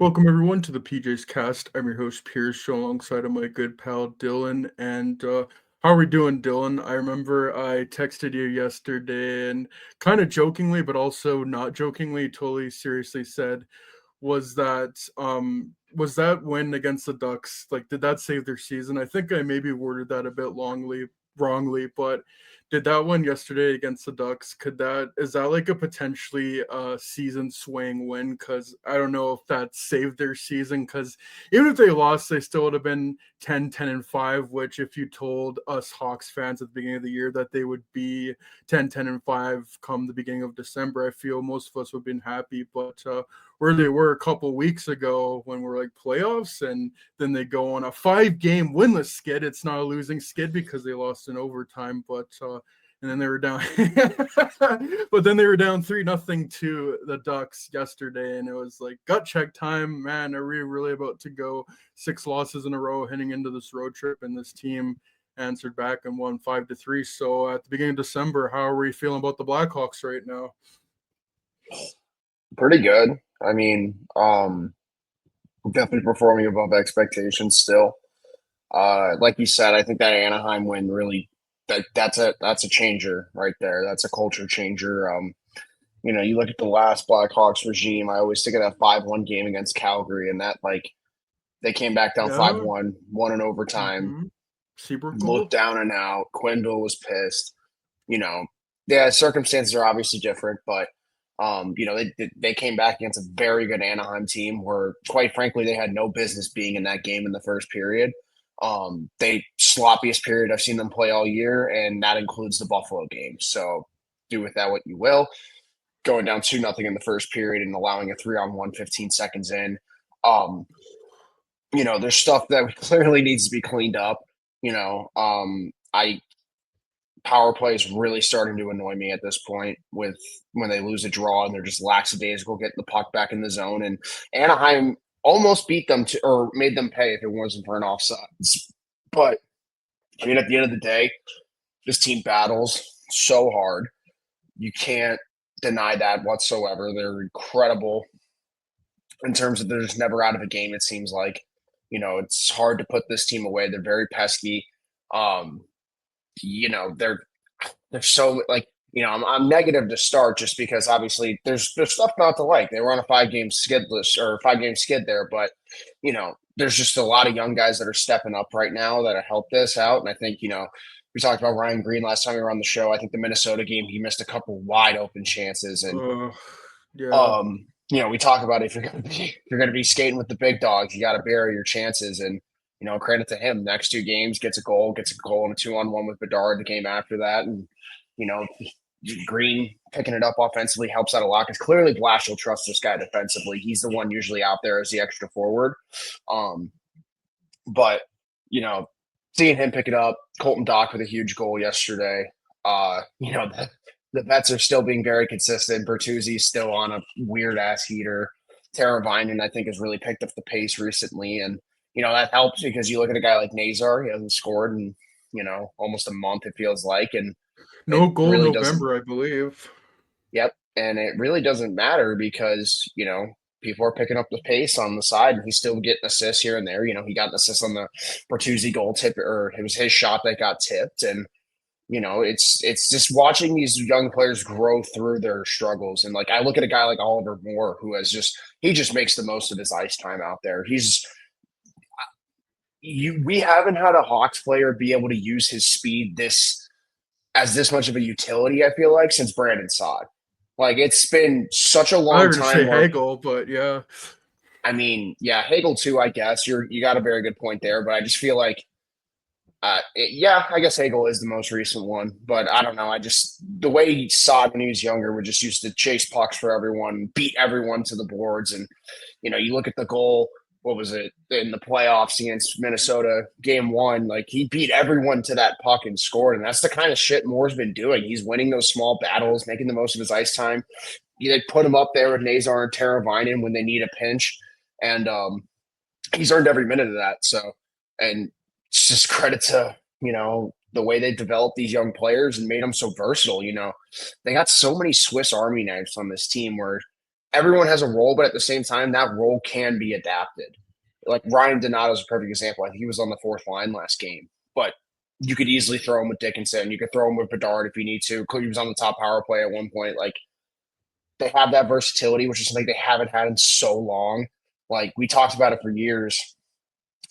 Welcome everyone to the PJ's Cast. I'm your host Piers, show alongside of my good pal Dylan. And how are we doing, Dylan? I remember I texted you yesterday and kind of jokingly, but also not jokingly, totally seriously said, was that win against the Ducks, like, did that save their season? I think I maybe worded that a bit wrongly, but did that one yesterday against the Ducks, could that is that like a potentially season swing win? Because I don't know if that saved their season, because even if they lost, they still would have been 10-10-5, which if you told us Hawks fans at the beginning of the year that they would be 10-10-5 come the beginning of December, I feel most of us would have been happy. But where they were a couple weeks ago when we're like playoffs, and then they go on a 5-game winless skid. It's not a losing skid because they lost in overtime, but and then they were down but then they were down 3-0 to the Ducks yesterday, and it was like gut check time. Man, are we really about to go 6 losses in a row heading into this road trip? And this team answered back and won 5-3. So at the beginning of December, how are we feeling about the Blackhawks right now? Pretty good. I mean, definitely performing above expectations still. Like you said, I think that Anaheim win really that's a changer right there. That's a culture changer. You look at the last Blackhawks regime, I always think of that 5-1 game against Calgary, and that like they came back down Yeah. 5-1, won in overtime, Mm-hmm. Seabrook looked goal. down and out. Quinville was pissed. You know, yeah, circumstances are obviously different, but they came back against a very good Anaheim team where, quite frankly, they had no business being in that game in the first period. They sloppiest period I've seen them play all year, and that includes the Buffalo game. So do with that what you will. Going down 2-0 in the first period and allowing a 3-on-1 15 seconds in. Um, there's stuff that clearly needs to be cleaned up. I power play is really starting to annoy me at this point with when they lose a draw and they're just lackadaisical getting the puck back in the zone. And Anaheim almost beat them to or made them pay if it wasn't for an offside. But I mean, at the end of the day, this team battles so hard. You can't deny that whatsoever. They're incredible in terms of they're just never out of a game, it seems like. It's hard to put this team away. They're very pesky. Um, they're so like I'm negative to start just because obviously there's stuff not to like. They were on a 5-game skid list or 5-game skid there, but there's just a lot of young guys that are stepping up right now that have helped this out. And I think we talked about Ryan Green last time we were on the show. I think the Minnesota game he missed a couple wide open chances, and uh yeah. we talk about if you're gonna be skating with the big dogs, you got to bury your chances. And credit to him. Next 2 games, gets a goal in a 2-on-1 with Bedard the game after that, and you know, Green picking it up offensively helps out a lot because clearly Blashill trusts this guy defensively. He's the one usually out there as the extra forward. Um, but seeing him pick it up, Colton Dock with a huge goal yesterday. The vets are still being very consistent. Bertuzzi's still on a weird ass heater. Tara Vinen, I think, has really picked up the pace recently, and that helps because you look at a guy like Nazar, he hasn't scored in almost a month, it feels like, and it No goal in really doesn't. November, I believe. Yep. And it really doesn't matter because, people are picking up the pace on the side and he's still getting assists here and there. He got an assist on the Bertuzzi goal tip, or it was his shot that got tipped. And, it's just watching these young players grow through their struggles. And like I look at a guy like Oliver Moore, who he just makes the most of his ice time out there. We haven't had a Hawks player be able to use his speed this much of a utility, I feel like, since Brandon Saad. Like it's been such a I thought you long were gonna time say where Hagel, but yeah. I mean, yeah, Hagel too, I guess. You got a very good point there, but I just feel like yeah, I guess Hagel is the most recent one, but I don't know. I just the way he saw it when he was younger would just used to chase pucks for everyone, beat everyone to the boards, and you look at the goal. What was it in the playoffs against Minnesota, game one? Like he beat everyone to that puck and scored, and that's the kind of shit Moore's been doing. He's winning those small battles, making the most of his ice time. They put him up there with Nazar and Teravainen when they need a pinch, and he's earned every minute of that. So, and it's just credit to the way they developed these young players and made them so versatile. They got so many Swiss Army knives on this team where everyone has a role, but at the same time, that role can be adapted. Like Ryan Donato is a perfect example. I think he was on the fourth line last game, but you could easily throw him with Dickinson. You could throw him with Bedard if you need to. He was on the top power play at one point. Like they have that versatility, which is something they haven't had in so long. Like we talked about it for years.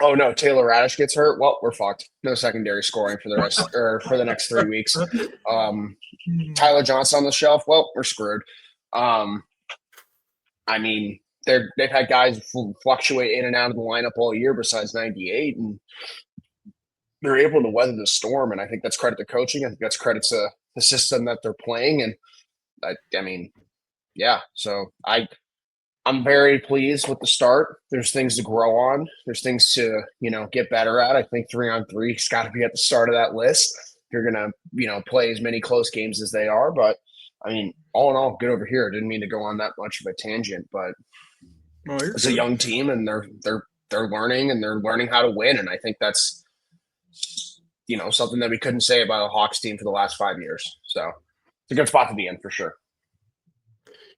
Oh no, Taylor Radish gets hurt. Well, we're fucked. No secondary scoring for the rest or for the next 3 weeks. Tyler Johnson on the shelf. Well, we're screwed. I mean, they've had guys fluctuate in and out of the lineup all year besides 98, and they're able to weather the storm. And I think that's credit to coaching. I think that's credit to the system that they're playing. And I mean, yeah. So I'm very pleased with the start. There's things to grow on. There's things to, get better at. I think 3-on-3 has got to be at the start of that list. You're going to, play as many close games as they are. But, I mean, all in all, good over here. I didn't mean to go on that much of a tangent, but it's a young team and they're learning and they're learning how to win. And I think that's, something that we couldn't say about a Hawks team for the last 5 years. So it's a good spot to be in for sure.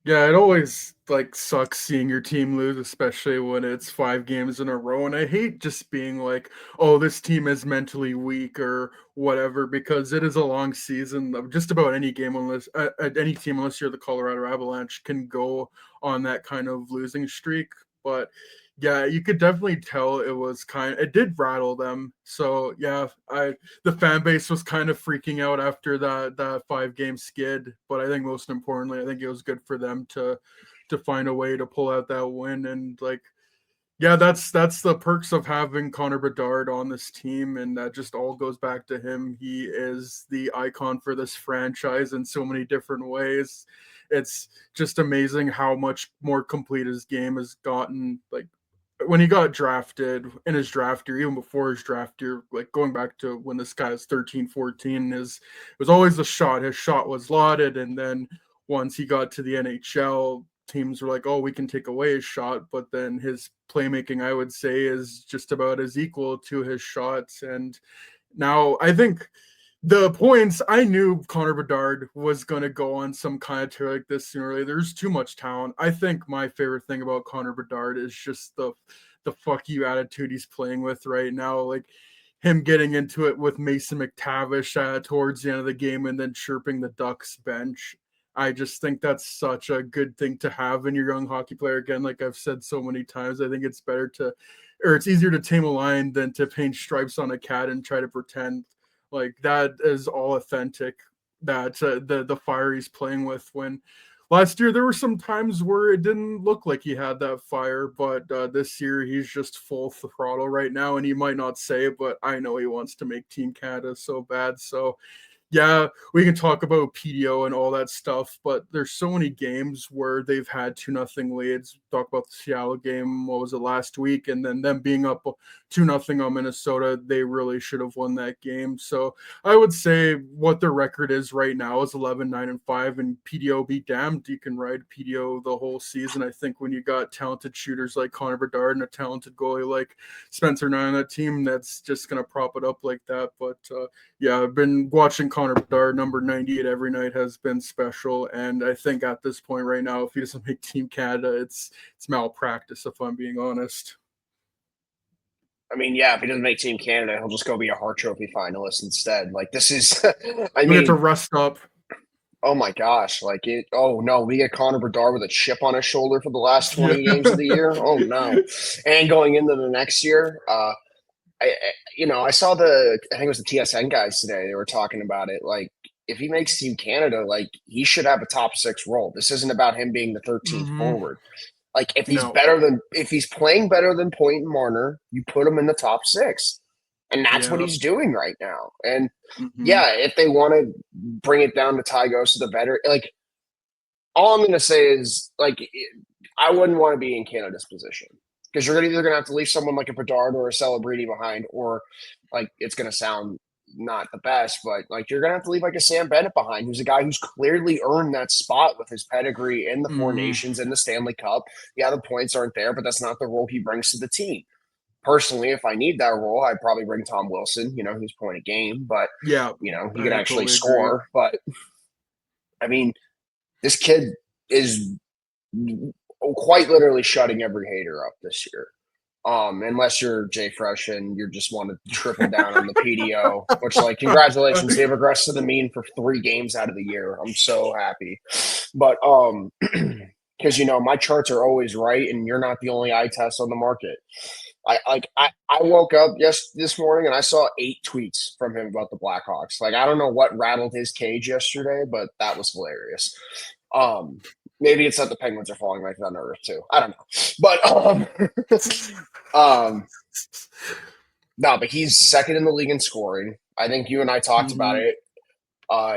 Yeah, it always sucks seeing your team lose, especially when it's 5 games in a row. And I hate just being like, oh, this team is mentally weak or whatever, because it is a long season of just about any game, unless any team, unless you're the Colorado Avalanche, can go on that kind of losing streak. But yeah, you could definitely tell it did rattle them. So yeah, the fan base was kind of freaking out after that 5-game skid. But I think most importantly, I think it was good for them to find a way to pull out that win. And yeah, that's the perks of having Connor Bedard on this team, and that just all goes back to him. He is the icon for this franchise in so many different ways. It's just amazing how much more complete his game has gotten. When he got drafted in his draft year, even before his draft year, going back to when this guy was 13, 14, it was always the shot. His shot was lauded. And then once he got to the NHL, teams were like, oh, we can take away his shot. But then his playmaking, I would say, is just about as equal to his shots. And now I think the points, I knew Connor Bedard was going to go on some kind of tear like this sooner or later. There's too much talent. I think my favorite thing about Connor Bedard is just the fuck you attitude he's playing with right now. Like him getting into it with Mason McTavish towards the end of the game and then chirping the Ducks bench. I just think that's such a good thing to have in your young hockey player. Again, like I've said so many times, I think it's easier to tame a lion than to paint stripes on a cat and try to pretend like that is all authentic. That the fire he's playing with. When last year there were some times where it didn't look like he had that fire, but this year he's just full throttle right now, and he might not say it, but I know he wants to make Team Canada so bad. So yeah, we can talk about PDO and all that stuff, but there's so many games where they've had 2-0 leads. Talk about the Seattle game, what was it, last week, and then them being up 2-0 on Minnesota. They really should have won that game. So I would say what their record is right now is 11-9-5, and PDO be damned. You can ride PDO the whole season. I think when you got talented shooters like Connor Bedard and a talented goalie like Spencer Nye on that team, that's just going to prop it up like that. But yeah, I've been watching Connor Bedard, number 98, every night has been special. And I think at this point right now, if he doesn't make Team Canada, it's malpractice, if I'm being honest. I mean, yeah, if he doesn't make Team Canada, he'll just go be a Hart Trophy finalist instead. Like this is, I mean, to rest up. Oh my gosh! Oh no, we get Connor Bedard with a chip on his shoulder for the last 20 games of the year. Oh no, and going into the next year, I saw I think it was the TSN guys today. They were talking about it. Like, if he makes Team Canada, like he should have a top 6 role. This isn't about him being the 13th forward. Like, if he's playing better than Point and Marner, you put him in the top 6, and that's what he's doing right now. And yeah, if they want to bring it down to Ty Gose, the better. Like, all I'm going to say is, like, I wouldn't want to be in Canada's position. Because you're either going to have to leave someone like a Bedard or a Celebrity behind, or like it's going to sound not the best, but like you're going to have to leave like a Sam Bennett behind, who's a guy who's clearly earned that spot with his pedigree in the Four Nations and the Stanley Cup. Yeah, the points aren't there, but that's not the role he brings to the team. Personally, if I need that role, I'd probably bring Tom Wilson, who's point a game, but he can actually score. But I mean, this kid is quite literally shutting every hater up this year. Unless you're Jay Fresh and you just want to triple down on the PDO, which, like, congratulations, they regressed to the mean for 3 games out of the year. I'm so happy, but because my charts are always right, and you're not the only eye test on the market. I woke up this morning and I saw 8 tweets from him about the Blackhawks. Like, I don't know what rattled his cage yesterday, but that was hilarious. Maybe it's that the Penguins are falling like thunder Earth too. I don't know, but no, but he's second in the league in scoring. I think you and I talked about Mhm. it.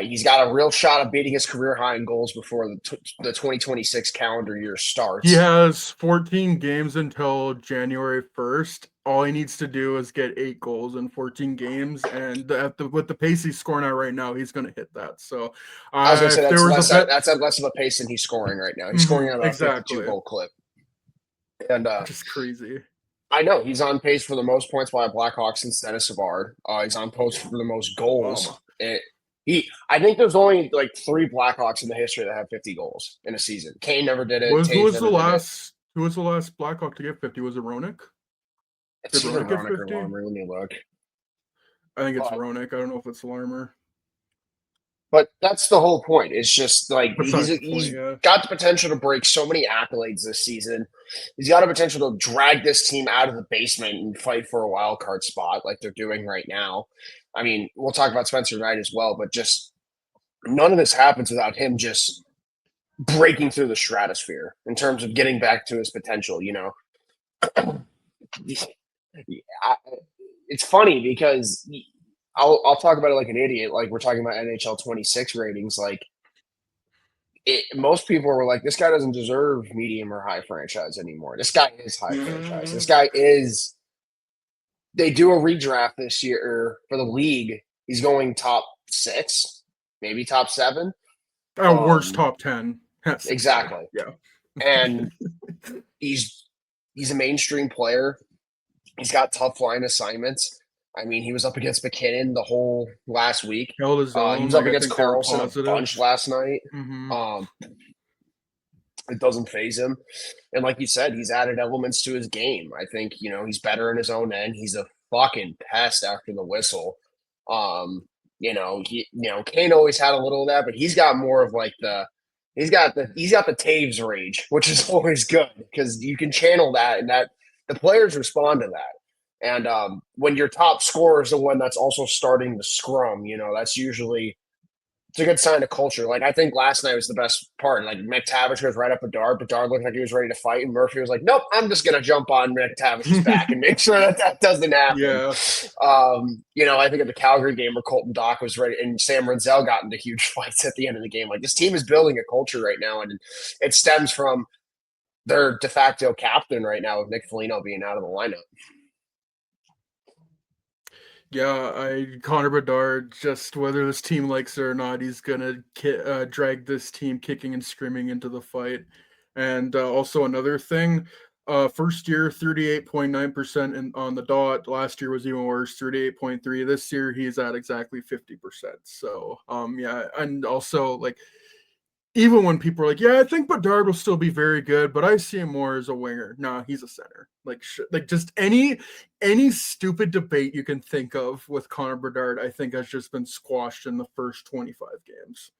He's got a real shot of beating his career high in goals before the 2026 calendar year He starts. has 14 games until January 1st. All he needs to do is get 8 goals in 14 games, and with the pace he's scoring at right now, he's going to hit that. So, I was going to say if there was a bet, that's at less of a pace than he's scoring right now. He's scoring at about a 52 exactly, goal clip, and which is crazy. I know he's on pace for the most points by a Blackhawk since Dennis Savard. He's on pace for the most goals. I think there's only like 3 Blackhawks in the history that have 50 goals in a season. Kane never did it. Who Taves was the never did it. last? Who was the last Blackhawk to get 50? Was it Roenick? It's Did either Roenick get Roenick or 50? Larmer. Let me look. I think it's But Roenick. I don't know if it's Larmer. But that's the whole point. It's just like Besides the point, he's yeah. got the potential to break so many accolades this season. He's got the potential to drag this team out of the basement and fight for a wild card spot like they're doing right now. I mean, we'll talk about Spencer Knight as well, but just none of this happens without him just breaking through the stratosphere in terms of getting back to his potential. It's funny because I'll talk about it like an idiot. Like, we're talking about NHL 26 ratings. Like, most people were like, this guy doesn't deserve medium or high franchise anymore. This guy is high franchise. This guy is. They do a redraft this year for the league. He's going top 6, maybe top 7. At worst, top 10. Exactly. Yeah. And he's a mainstream player. He's got tough line assignments. I mean, he was up against McKinnon the whole last week. Held his own. He was up I against think they were Carlson a bunch positive. last night. Mm-hmm. It doesn't phase him. And like you said, he's added elements to his game. I think, he's better in his own end. He's a fucking pest after the whistle. Kane always had a little of that, but he's got more of like he's got the Taves rage, which is always good because you can channel that, and that the players respond to that. And when your top scorer is the one that's also starting to scrum, that's usually it's a good sign of culture. Like, I think last night was the best part. Like, McTavish was right up Bedard. Bedard looked like he was ready to fight, and Murphy was like, "Nope, I'm just gonna jump on McTavish's back and make sure that doesn't happen." Yeah. I think at the Calgary game where Colton Dock was ready and Sam Renzel got into huge fights at the end of the game. Like, this team is building a culture right now, and it stems from their de facto captain right now, with Nick Foligno being out of the lineup. Yeah, Connor Bedard, just whether this team likes it or not, he's gonna drag this team kicking and screaming into the fight. And also another thing, first year 38.9% on the dot. Last year was even worse, 38.3. This year he's at exactly 50%. So yeah, and also like even when people are like, yeah, I think Bedard will still be very good, but I see him more as a winger. Nah, he's a center. Like just any stupid debate you can think of with Connor Bedard, I think has just been squashed in the first 25 games.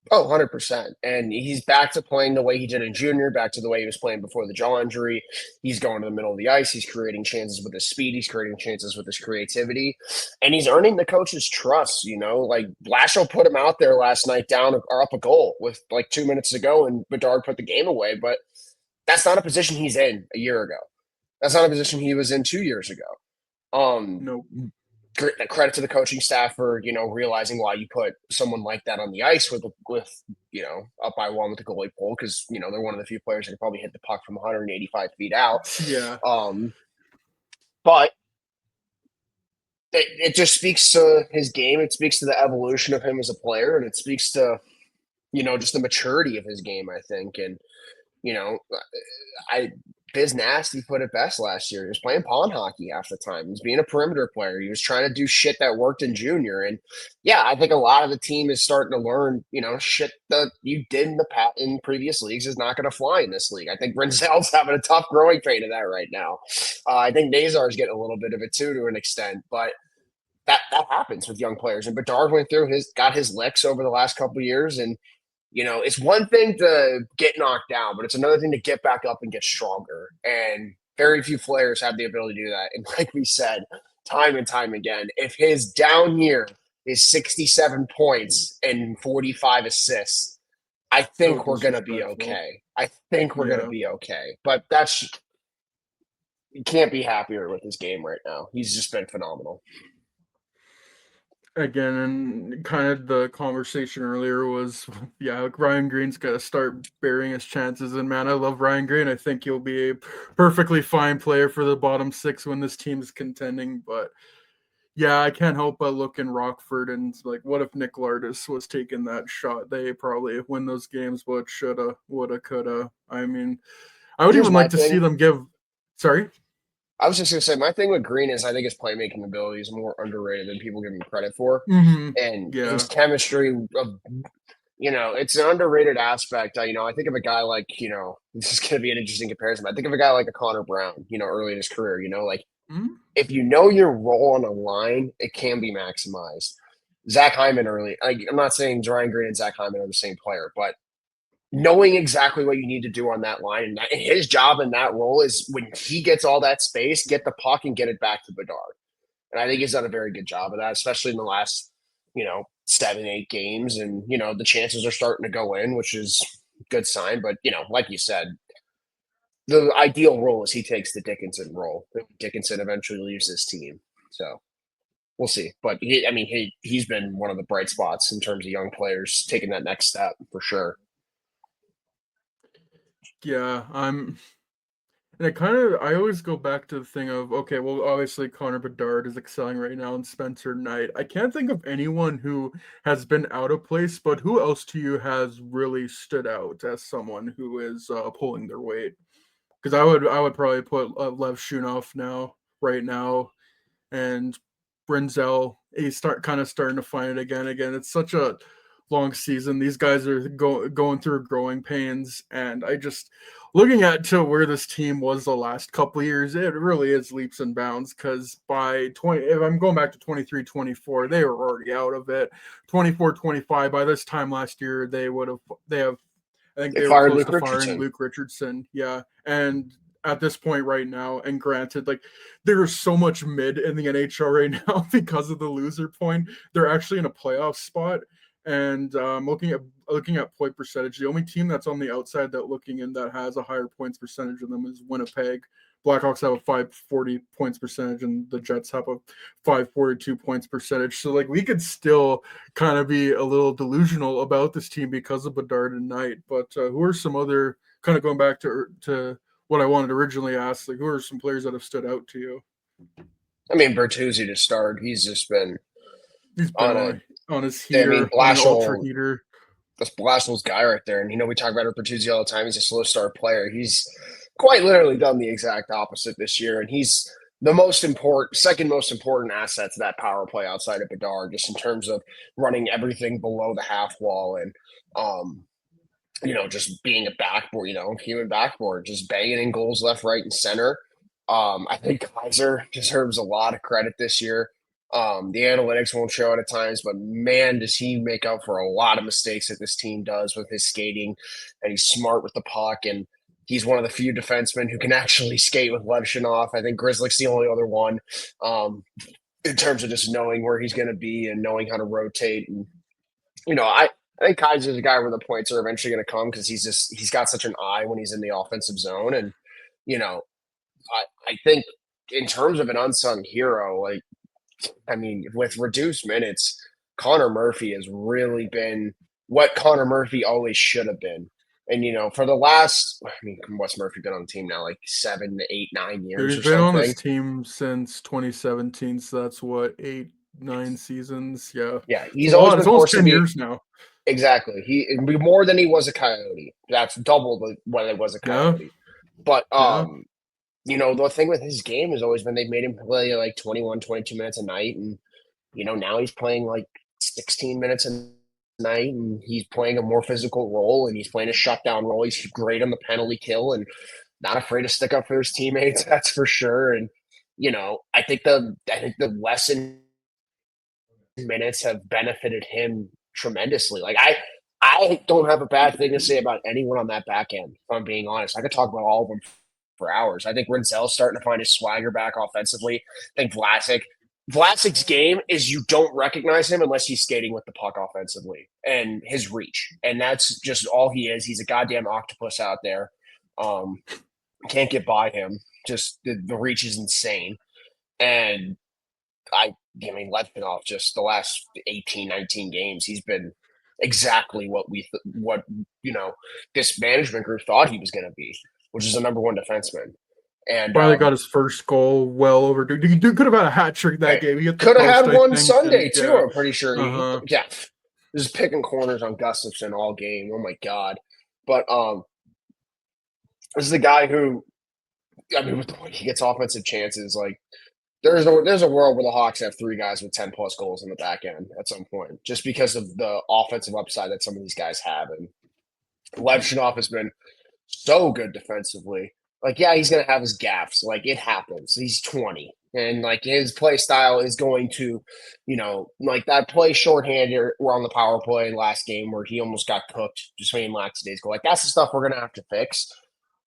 Oh, 100%. And he's back to playing the way he did in junior, back to the way he was playing before the jaw injury. He's going to the middle of the ice. He's creating chances with his speed. He's creating chances with his creativity. And he's earning the coach's trust, Like, Blashill put him out there last night down or up a goal with like 2 minutes to go, and Bedard put the game away. But that's not a position he's in a year ago. That's not a position he was in 2 years ago. Nope. Credit to the coaching staff for realizing why you put someone like that on the ice with up by 1 with the goalie pull, because they're one of the few players that can probably hit the puck from 185 feet out. Yeah. But it just speaks to his game. It speaks to the evolution of him as a player, and it speaks to just the maturity of his game, I think. And I Biz Nasty put it best last year. He was playing pawn hockey half the time. He was being a perimeter player. He was trying to do shit that worked in junior. And yeah, I think a lot of the team is starting to learn, shit that you did in previous leagues is not going to fly in this league. I think Rinzel's having a tough growing pain of that right now. I think Nazar's getting a little bit of it too, to an extent, but that happens with young players. And Bedard got his licks over the last couple of years, and it's one thing to get knocked down, but it's another thing to get back up and get stronger. And very few players have the ability to do that. And like we said, time and time again, if his down year is 67 points and 45 assists, I think we're going to be okay. I think we're going to be okay. But you can't be happier with his game right now. He's just been phenomenal. Again, and kind of the conversation earlier was, Ryan Green's got to start bearing his chances. And man, I love Ryan Green. I think he'll be a perfectly fine player for the bottom six when this team is contending. But yeah, I can't help but look in Rockford and like, what if Nick Lardis was taking that shot? They probably win those games, but shoulda, woulda, coulda. I mean, I would even like to see them give. Sorry. I was just going to say, my thing with Green is I think his playmaking ability is more underrated than people give him credit for. Mm-hmm. And his chemistry, it's an underrated aspect. I think of a guy like, this is going to be an interesting comparison. I think of a guy like a Connor Brown, early in his career, if you know your role on a line, it can be maximized. Zach Hyman early, I'm not saying Ryan Green and Zach Hyman are the same player, but knowing exactly what you need to do on that line, and his job in that role is when he gets all that space, get the puck and get it back to Bedard. And I think he's done a very good job of that, especially in the last, 7-8 games. And, the chances are starting to go in, which is a good sign. But, like you said, the ideal role is he takes the Dickinson role. Dickinson eventually leaves this team. So we'll see. But, he's been one of the bright spots in terms of young players taking that next step for sure. Yeah, and I always go back to the thing of, okay, well, obviously Connor Bedard is excelling right now and Spencer Knight. I can't think of anyone who has been out of place, but who else to you has really stood out as someone who is pulling their weight? Because I would probably put Lev Shunov right now, and Brinzel. He's starting to find it again. It's such a long season. These guys are going through growing pains, and I just looking at to where this team was the last couple of years, it really is leaps and bounds. Because by if I'm going back to 23-24, they were already out of it. 24-25, by this time last year, they were close to firing Luke Richardson. Yeah, and at this point right now, and granted, like there's so much mid in the NHL right now because of the loser point. They're actually in a playoff spot. And looking at point percentage, the only team that's on the outside that has a higher points percentage of them is Winnipeg. Blackhawks have a 540 points percentage, and the Jets have a 542 points percentage. So like we could still kind of be a little delusional about this team because of Bedard and Knight. But who are some other, kind of going back to what I wanted to originally ask, like who are some players that have stood out to you? I mean, Bertuzzi to start. He's been on his heater, ultra heater. That's Blashill's guy right there. And, we talk about Bertuzzi all the time. He's a slow start player. He's quite literally done the exact opposite this year. And he's the second most important asset to that power play outside of Bedard, just in terms of running everything below the half wall and, just being a backboard, human backboard, just banging in goals left, right, and center. I think Kaiser deserves a lot of credit this year. The analytics won't show it at times, but man, does he make up for a lot of mistakes that this team does with his skating, and he's smart with the puck, and he's one of the few defensemen who can actually skate with Lev Shunov. I think Grzelcyk's the only other one in terms of just knowing where he's going to be and knowing how to rotate. And, I think Kaiser's a guy where the points are eventually going to come because he's got such an eye when he's in the offensive zone. And, I think in terms of an unsung hero, with reduced minutes, Connor Murphy has really been what Connor Murphy always should have been. And, for the last, what's Murphy been on the team now? Like 7, 8, 9 years He's been on this team since 2017. So that's what, 8, 9 seasons. Yeah. Yeah. He's almost 10 years now. Exactly. He more than he was a Coyote. That's double what it was a Coyote. But Yeah. the thing with his game has always been they've made him play like 21, 22 minutes a night, and now he's playing like 16 minutes a night, and he's playing a more physical role, and he's playing a shutdown role. He's great on the penalty kill and not afraid to stick up for his teammates. That's for sure. And I think the lesson minutes have benefited him tremendously. Like I don't have a bad thing to say about anyone on that back end. If I'm being honest, I could talk about all of them for hours. I think Rinzel's starting to find his swagger back offensively. I think Vlasic's game is you don't recognize him unless he's skating with the puck offensively and his reach. And that's just all he is. He's a goddamn octopus out there. Can't get by him. Just the reach is insane. And I mean, Letvinov, just the last 18, 19 games, he's been exactly what this management group thought he was going to be, which is a number one defenseman. And Finally got his first goal well overdue. He could have had a hat trick that game. He hit the could have post, had I one think, Sunday and, too. yeah. I'm pretty sure. Uh-huh. Yeah, just picking corners on Gustafson all game. Oh my god! But this is the guy who, I mean, with the way he gets offensive chances, like there's a world where the Hawks have three guys with 10 plus goals in the back end at some point, just because of the offensive upside that some of these guys have. And Levshunov has been so good defensively. Like, yeah, he's gonna have his gaffes. Like, it happens. He's 20. And like his play style is going to, like that play shorthanded or on the power play last game where he almost got cooked just between lackadaisical. Like that's the stuff we're gonna have to fix.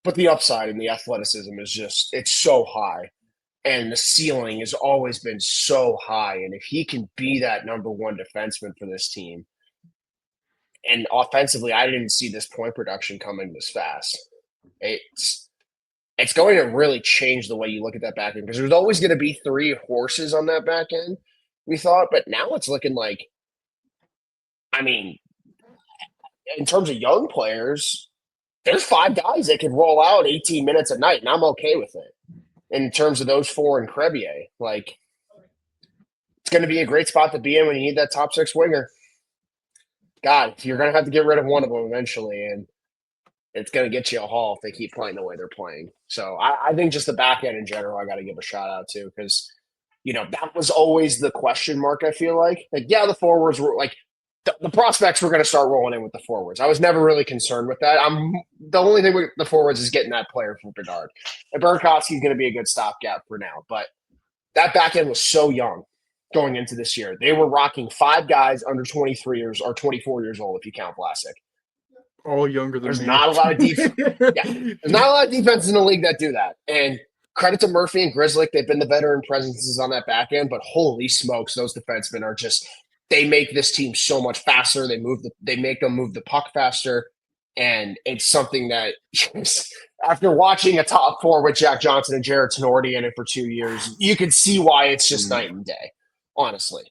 But the upside and the athleticism is it's so high. And the ceiling has always been so high. And if he can be that number one defenseman for this team, and offensively, I didn't see this point production coming this fast. It's going to really change the way you look at that back end because there's always going to be three horses on that back end, we thought, but now it's looking like, I mean, in terms of young players, there's five guys that could roll out 18 minutes a night, and I'm okay with it. In terms of those four and Crevier, like it's going to be a great spot to be in when you need that top six winger. God, you're going to have to get rid of one of them eventually, and it's going to get you a haul if they keep playing the way they're playing. So I think just the back end in general, I got to give a shout out to because, that was always the question mark, I feel like. Like, yeah, the forwards were like, the prospects were going to start rolling in with the forwards. I was never really concerned with that. The only thing with the forwards is getting that player from Bedard. And Burakovsky's going to be a good stopgap for now. But that back end was so young going into this year. They were rocking five guys under 23 years or 24 years old if you count Vlasic. All younger than There's me. not a lot of defense. There's not a lot of defenses in the league that do that. And credit to Murphy and Grzelcyk. They've been the veteran presences on that back end, but holy smokes, those defensemen are just – they make this team so much faster. They make them move the puck faster. And it's something that after watching a top four with Jack Johnson and Jared Tenorti in it for 2 years, you can see why it's just night and day, honestly.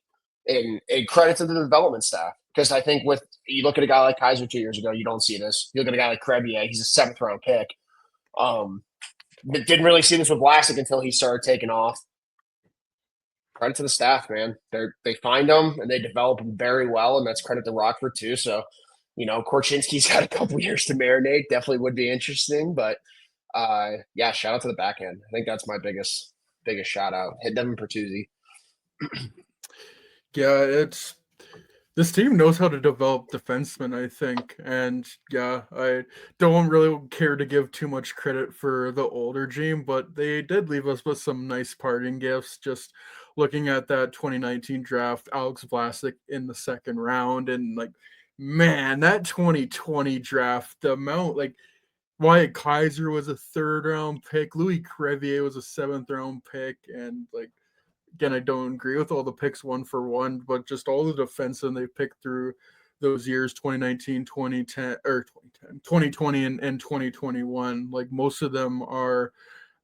And credit to the development staff. Because I think you look at a guy like Kaiser 2 years ago, you don't see this. You look at a guy like Crevier, he's a 7th round pick. Didn't really see this with Vlasic until he started taking off. Credit to the staff, man. They find them and they develop them very well, and that's credit to Rockford too. So, Korchinski's got a couple years to marinate. Definitely would be interesting, but yeah, shout out to the back end. I think that's my biggest shout out. Hit Devin Pertuzzi. Yeah, this team knows how to develop defensemen, I think. And yeah, I don't really care to give too much credit for the older Gene, but they did leave us with some nice parting gifts. Just looking at that 2019 draft, Alex Vlasic in the second round. And like, man, that 2020 draft, the amount, like, Wyatt Kaiser was a 3rd round pick, Louis Crevier was a 7th round pick, and like, again, I don't agree with all the picks one for one, but just all the defensemen they picked through those years 2019, 2010, or 2010, 2020, and 2021. Like most of them are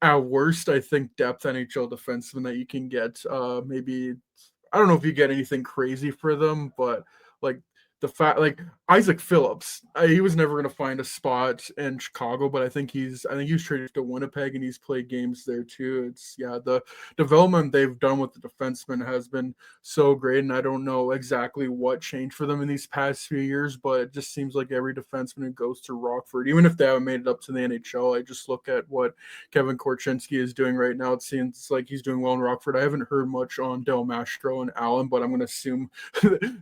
at worst, I think, depth NHL defensemen that you can get. Maybe I don't know if you get anything crazy for them, but like the fact, like Isaac Phillips, he was never going to find a spot in Chicago, but I think he's traded to Winnipeg and he's played games there too. It's the development they've done with the defenseman has been so great, and I don't know exactly what changed for them in these past few years, but it just seems like every defenseman who goes to Rockford, even if they haven't made it up to the NHL, I just look at what Kevin Korchinski is doing right now. It seems like he's doing well in Rockford. I haven't heard much on Del Mastro and Allen, but I'm going to assume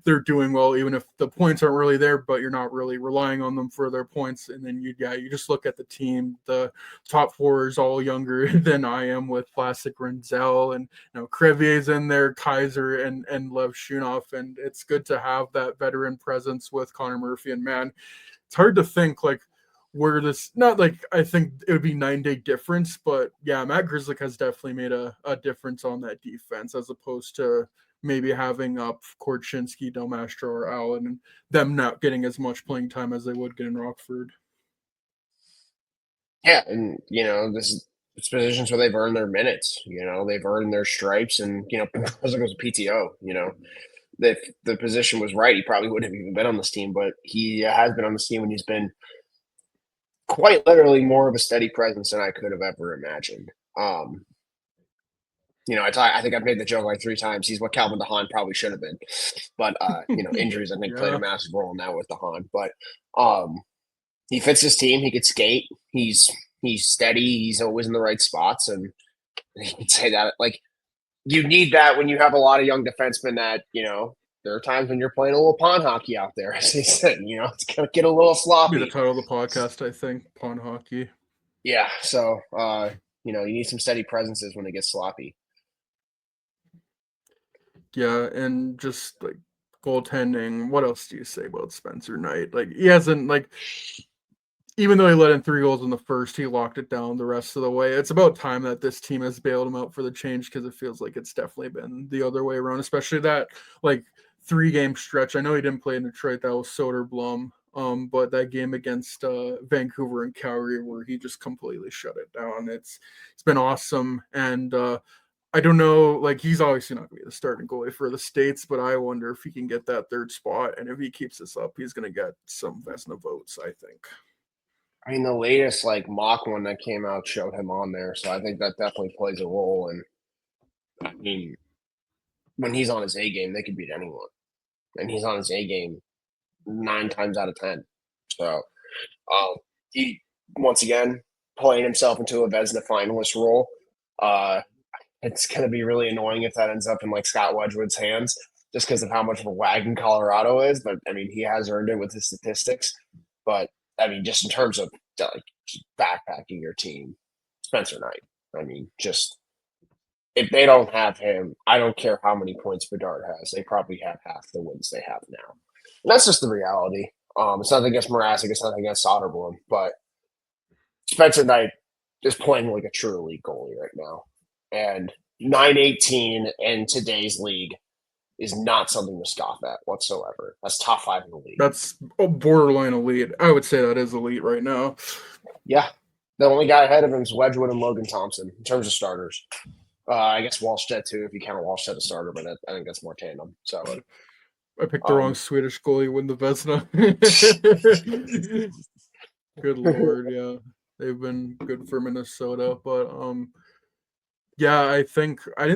they're doing well, even if the points aren't really there, but you're not really relying on them for their points. And then you just look at the team. The top four is all younger than I am, with Vlasic, Renzel, and Crevier's in there, Kaiser, and Lev Shunov. And it's good to have that veteran presence with Connor Murphy. And man, it's hard to think like where this, not like I think it would be 9-day difference, but yeah, Matt Grzelcyk has definitely made a difference on that defense, as opposed to maybe having up Korchinski, Del Mastro, or Allen, and them not getting as much playing time as they would get in Rockford. Yeah, and it's positions where they've earned their minutes. They've earned their stripes, and because it goes to PTO. If the position was right, he probably wouldn't have even been on this team, but he has been on this team, and he's been quite literally more of a steady presence than I could have ever imagined. I think I've made the joke like 3 times. He's what Calvin DeHaan probably should have been, but injuries I think played a massive role in that with DeHaan. But he fits his team. He could skate. He's steady. He's always in the right spots, and you can say that like you need that when you have a lot of young defensemen that there are times when you're playing a little pond hockey out there, as they said. It's gonna get a little sloppy. Be the title of the podcast, I think, pond hockey. Yeah, so you need some steady presences when it gets sloppy. Yeah, and just like goaltending, what else do you say about Spencer Knight? Like he hasn't even though he let in 3 goals in the first, he locked it down the rest of the way. It's about time that this team has bailed him out for the change, because it feels like it's definitely been the other way around, especially that 3-game stretch. I know he didn't play in Detroit. That was Soderblom. But that game against Vancouver and Calgary, where he just completely shut it down. It's been awesome. And I don't know, he's obviously not going to be the starting goalie for the States, but I wonder if he can get that 3rd spot. And if he keeps this up, he's going to get some Vezina votes, I think. I mean, the latest mock one that came out showed him on there, so I think that definitely plays a role. And I mean, when he's on his A game, they could beat anyone, and he's on his A game 9 times out of 10. So he once again playing himself into a Vezina finalist role. It's going to be really annoying if that ends up in Scott Wedgwood's hands, just because of how much of a wagon Colorado is. But I mean, he has earned it with his statistics. But I mean, just in terms of backpacking your team, Spencer Knight. I mean, just if they don't have him, I don't care how many points Bedard has. They probably have half the wins they have now. And that's just the reality. It's nothing against Mrazek. It's nothing against Soderblom. But Spencer Knight is playing like a true elite goalie right now. And 918 in today's league is not something to scoff at whatsoever. That's top 5 in the league. That's borderline elite. I would say that is elite right now. Yeah. The only guy ahead of him is Wedgwood and Logan Thompson in terms of starters. I guess Wallstedt too, if you count Wallstedt a starter, but I think that's more tandem. So I picked the wrong Swedish goalie win the Vezina. Good Lord, yeah. They've been good for Minnesota, but yeah, I think I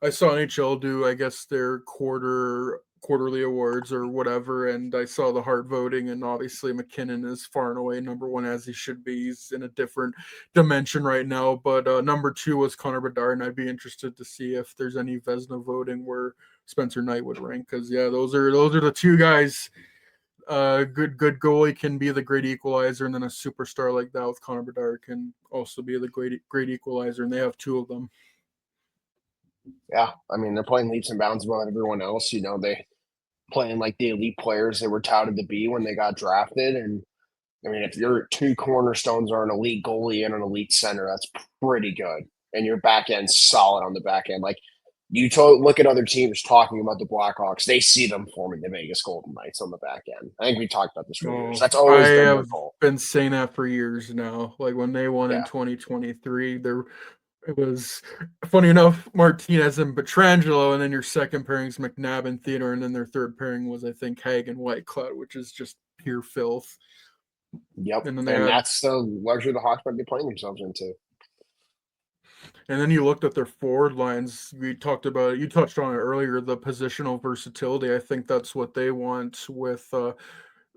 saw NHL do, I guess, their quarterly awards or whatever, and I saw the Hart voting, and obviously McKinnon is far and away number 1, as he should be. He's in a different dimension right now, but number 2 was Connor Bedard, and I'd be interested to see if there's any Vezina voting where Spencer Knight would rank, because yeah, those are the 2 guys. Good goalie can be the great equalizer, and then a superstar like that with Connor Bedard can also be the great equalizer, and they have 2 of them. Yeah, I mean, they're playing leaps and bounds above everyone else. They playing like the elite players they were touted to be when they got drafted. And I mean, if your 2 cornerstones are an elite goalie and an elite center, that's pretty good. And your back end's solid on the back end. Look at other teams talking about the Blackhawks. They see them forming the Vegas Golden Knights on the back end. I think we talked about this for years. That's always been their goal. Been saying that for years now. When they won in 2023, It was funny enough, Martinez and Petrangelo, and then your second pairing is McNabb and Theodore, and then their third pairing was, I think, Haig and Whitecloud, which is just pure filth. Yep, And then they and had, that's the luxury the Hawks might be playing themselves into. and then you looked at their forward lines. We talked about it. You touched on it earlier. The positional versatility. I think that's what they want with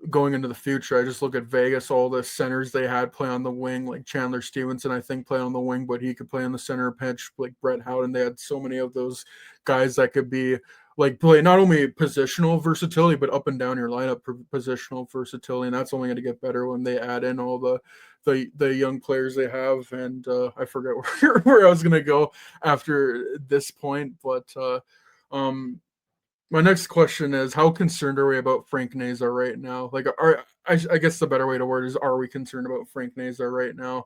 going into the future. I just look at Vegas, all the centers they had play on the wing, like Chandler Stevenson, I think play on the wing, but he could play on the center pitch, like Brett Howden. They had so many of those guys that could be like play not only positional versatility, but up and down your lineup positional versatility. And that's only going to get better when they add in all the young players they have. And I forget where I was going to go after this point, but my next question is: how concerned are we about Frank Nazar right now? Like, I guess the better way to word is: are we concerned about Frank Nazar right now?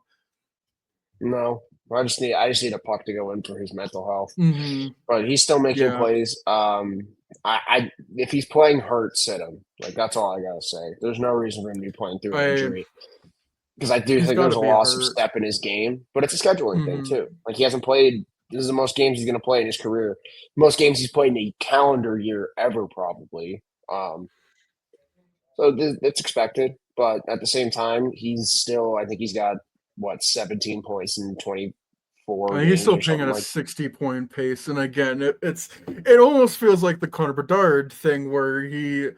No, I just need a puck to go in for his mental health. Mm-hmm. But he's still making Yeah, plays. I if he's playing hurt, sit him. Like that's all I gotta say. There's no reason for him to be playing through an I injury because I do he's think got there's to a be loss of hurt. step in his game. But it's a scheduling thing Mm-hmm. too. Like he hasn't played. This is the most games he's going to play in his career. Most games he's played in a calendar year ever, probably. Um, so it's expected, but at the same time, he's still. I think he's got what 17 points in 24 I think he's games still or playing at something a like. 60-point pace, and again, it almost feels like the Connor Bedard thing where he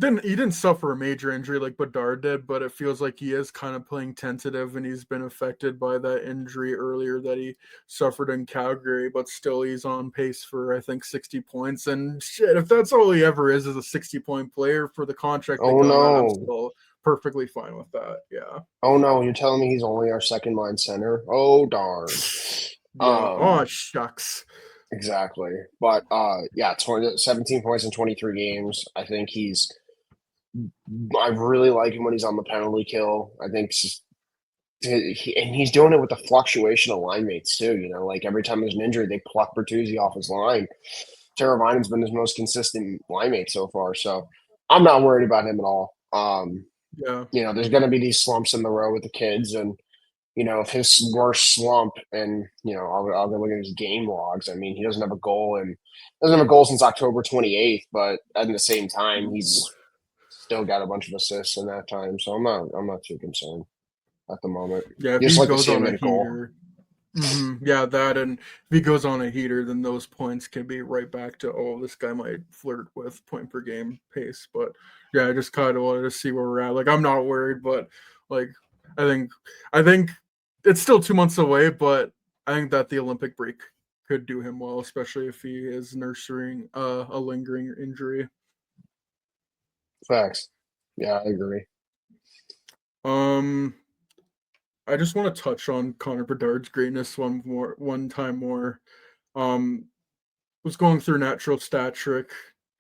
didn't suffer a major injury like Bedard did, but it feels like he is kind of playing tentative, and he's been affected by that injury earlier that he suffered in Calgary. But still, he's on pace for I think 60 points. And shit, if that's all he ever is a 60-point player for the contract they Oh got, I'm no! still perfectly fine with that. Yeah, Oh no! You're telling me he's only our second line center? Oh darn! yeah. Oh Um, shucks. exactly. But yeah, 17 points in 23 games. I think he's. I really like him when he's on the penalty kill. I think and he's doing it with the fluctuation of line mates too. You know, like every time there's an injury, they pluck Bertuzzi off his line. Teravainen's been his most consistent line mate so far, so I'm not worried about him at all. Yeah. There's going to be these slumps in the row with the kids, and if his worst slump, and I'll go look at his game logs. I mean, he doesn't have a goal since October 28th, but at the same time, Ooh. he's still got a bunch of assists in that time, so I'm not too concerned at the moment. Yeah, if You just he like to goes see on him a get a goal. heater, yeah, that, and if he goes on a heater, then those points can be right back to, oh, this guy might flirt with point per game pace. But yeah, I just kind of wanted to see where we're at. Like, I'm not worried, but like, I think, I think it's still 2 months away, but I think that the Olympic break could do him well, especially if he is nursing a lingering injury. Facts. Yeah, I agree. Um, I just want to touch on Connor Bedard's greatness one time more. Um, was going through natural stat trick,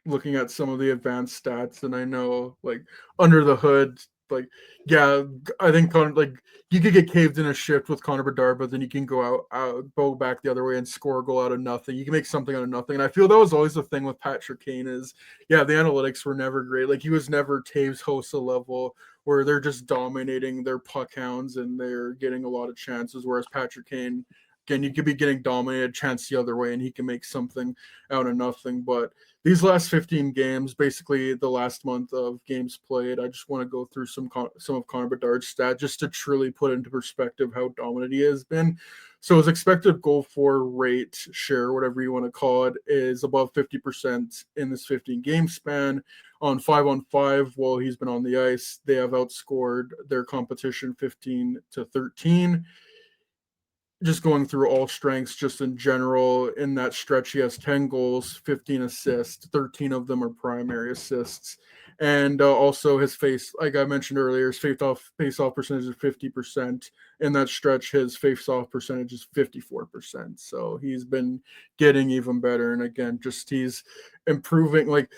looking at some of the advanced stats, and I know like under the hood, like yeah, I think like you could get caved in a shift with Connor Bedard, but then you can go back the other way and score a goal out of nothing. You can make something out of nothing, and I feel that was always the thing with Patrick Kane is yeah, the analytics were never great. Like he was never Taves Hossa level where they're just dominating their puck hounds and they're getting a lot of chances, whereas Patrick Kane. Again, you could be getting dominated chance the other way, and he can make something out of nothing. But these last 15 games, basically the last month of games played, I just want to go through some of Connor Bedard's stats just to truly put into perspective how dominant he has been. So his expected goal for rate share, whatever you want to call it, is above 50% in this 15 game span. On 5-on-5, while he's been on the ice, they have outscored their competition 15-13. Just going through all strengths, just in general, in that stretch, he has 10 goals, 15 assists, 13 of them are primary assists. And also his like I mentioned earlier, his face-off percentage is 50%. In that stretch, his face-off percentage is 54%. So he's been getting even better. And again, just he's improving, like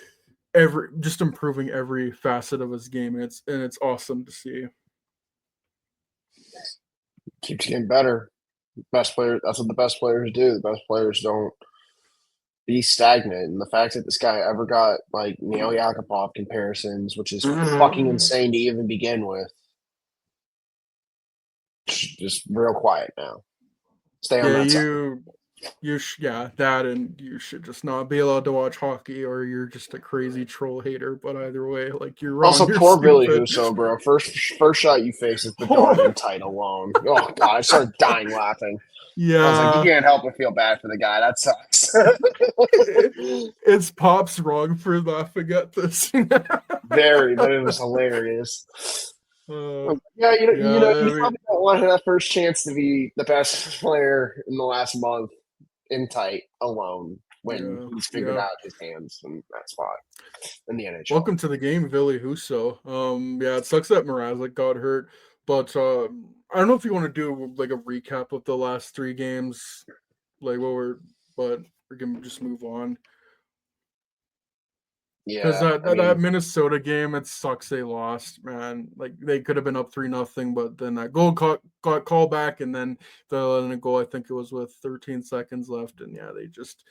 improving every facet of his game. It's awesome to see. Keeps getting better. Best player. That's what the best players do. The best players don't be stagnant. And the fact that this guy ever got like Neil Yakupov comparisons, which is fucking insane to even begin with, just real quiet now. Stay on Yeah, that side. yeah, that, and you should just not be allowed to watch hockey, or you're just a crazy troll hater. But either way, like, you're wrong, Also, you're poor Billy stupid. Huso, bro. First shot you face is Bedard in tight alone. Oh god, I started dying laughing. I was like, you Yeah, can't help but feel bad for the guy. That sucks. it's Pop's wrong for laughing at this. Very, but it was hilarious. uh, Yeah, yeah, you I mean, probably don't want that first chance to be the best player in the last month in tight alone when yeah, he's figured yeah. out his hands in that spot in the NHL. Welcome to the game, Billy Huso. Yeah, it sucks that Mrazek got hurt, but I don't know if you want to do like a recap of the last three games, like but we can just move on. Because Yeah, that Minnesota game, it sucks they lost, man. Like, they could have been up 3-0, but then that goal got called back, and then the goal, I think it was with 13 seconds left, and yeah, they just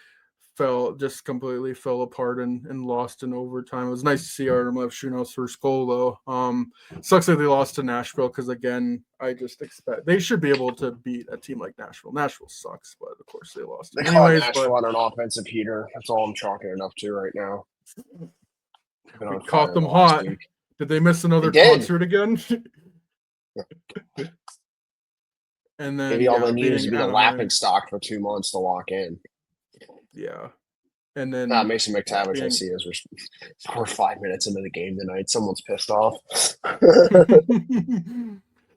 completely fell apart and lost in overtime. It was nice to see Artem Levshunov's first goal, though. Sucks that they lost to Nashville, because again, I just expect they should be able to beat a team like Nashville. Nashville sucks, but of course they lost they call it anyways. But Nashville on an offensive heater. That's all I'm chalking it up to right now. Been we on caught fire them the last hot. week. Did they miss They another did. concert again? And Maybe then, all they yeah, need is beating to be the laughing Anaheim. stock for 2 months to lock in. Yeah. And then, Mason yeah, McTavish, I being see as we're 5 minutes into the game tonight. Someone's pissed off.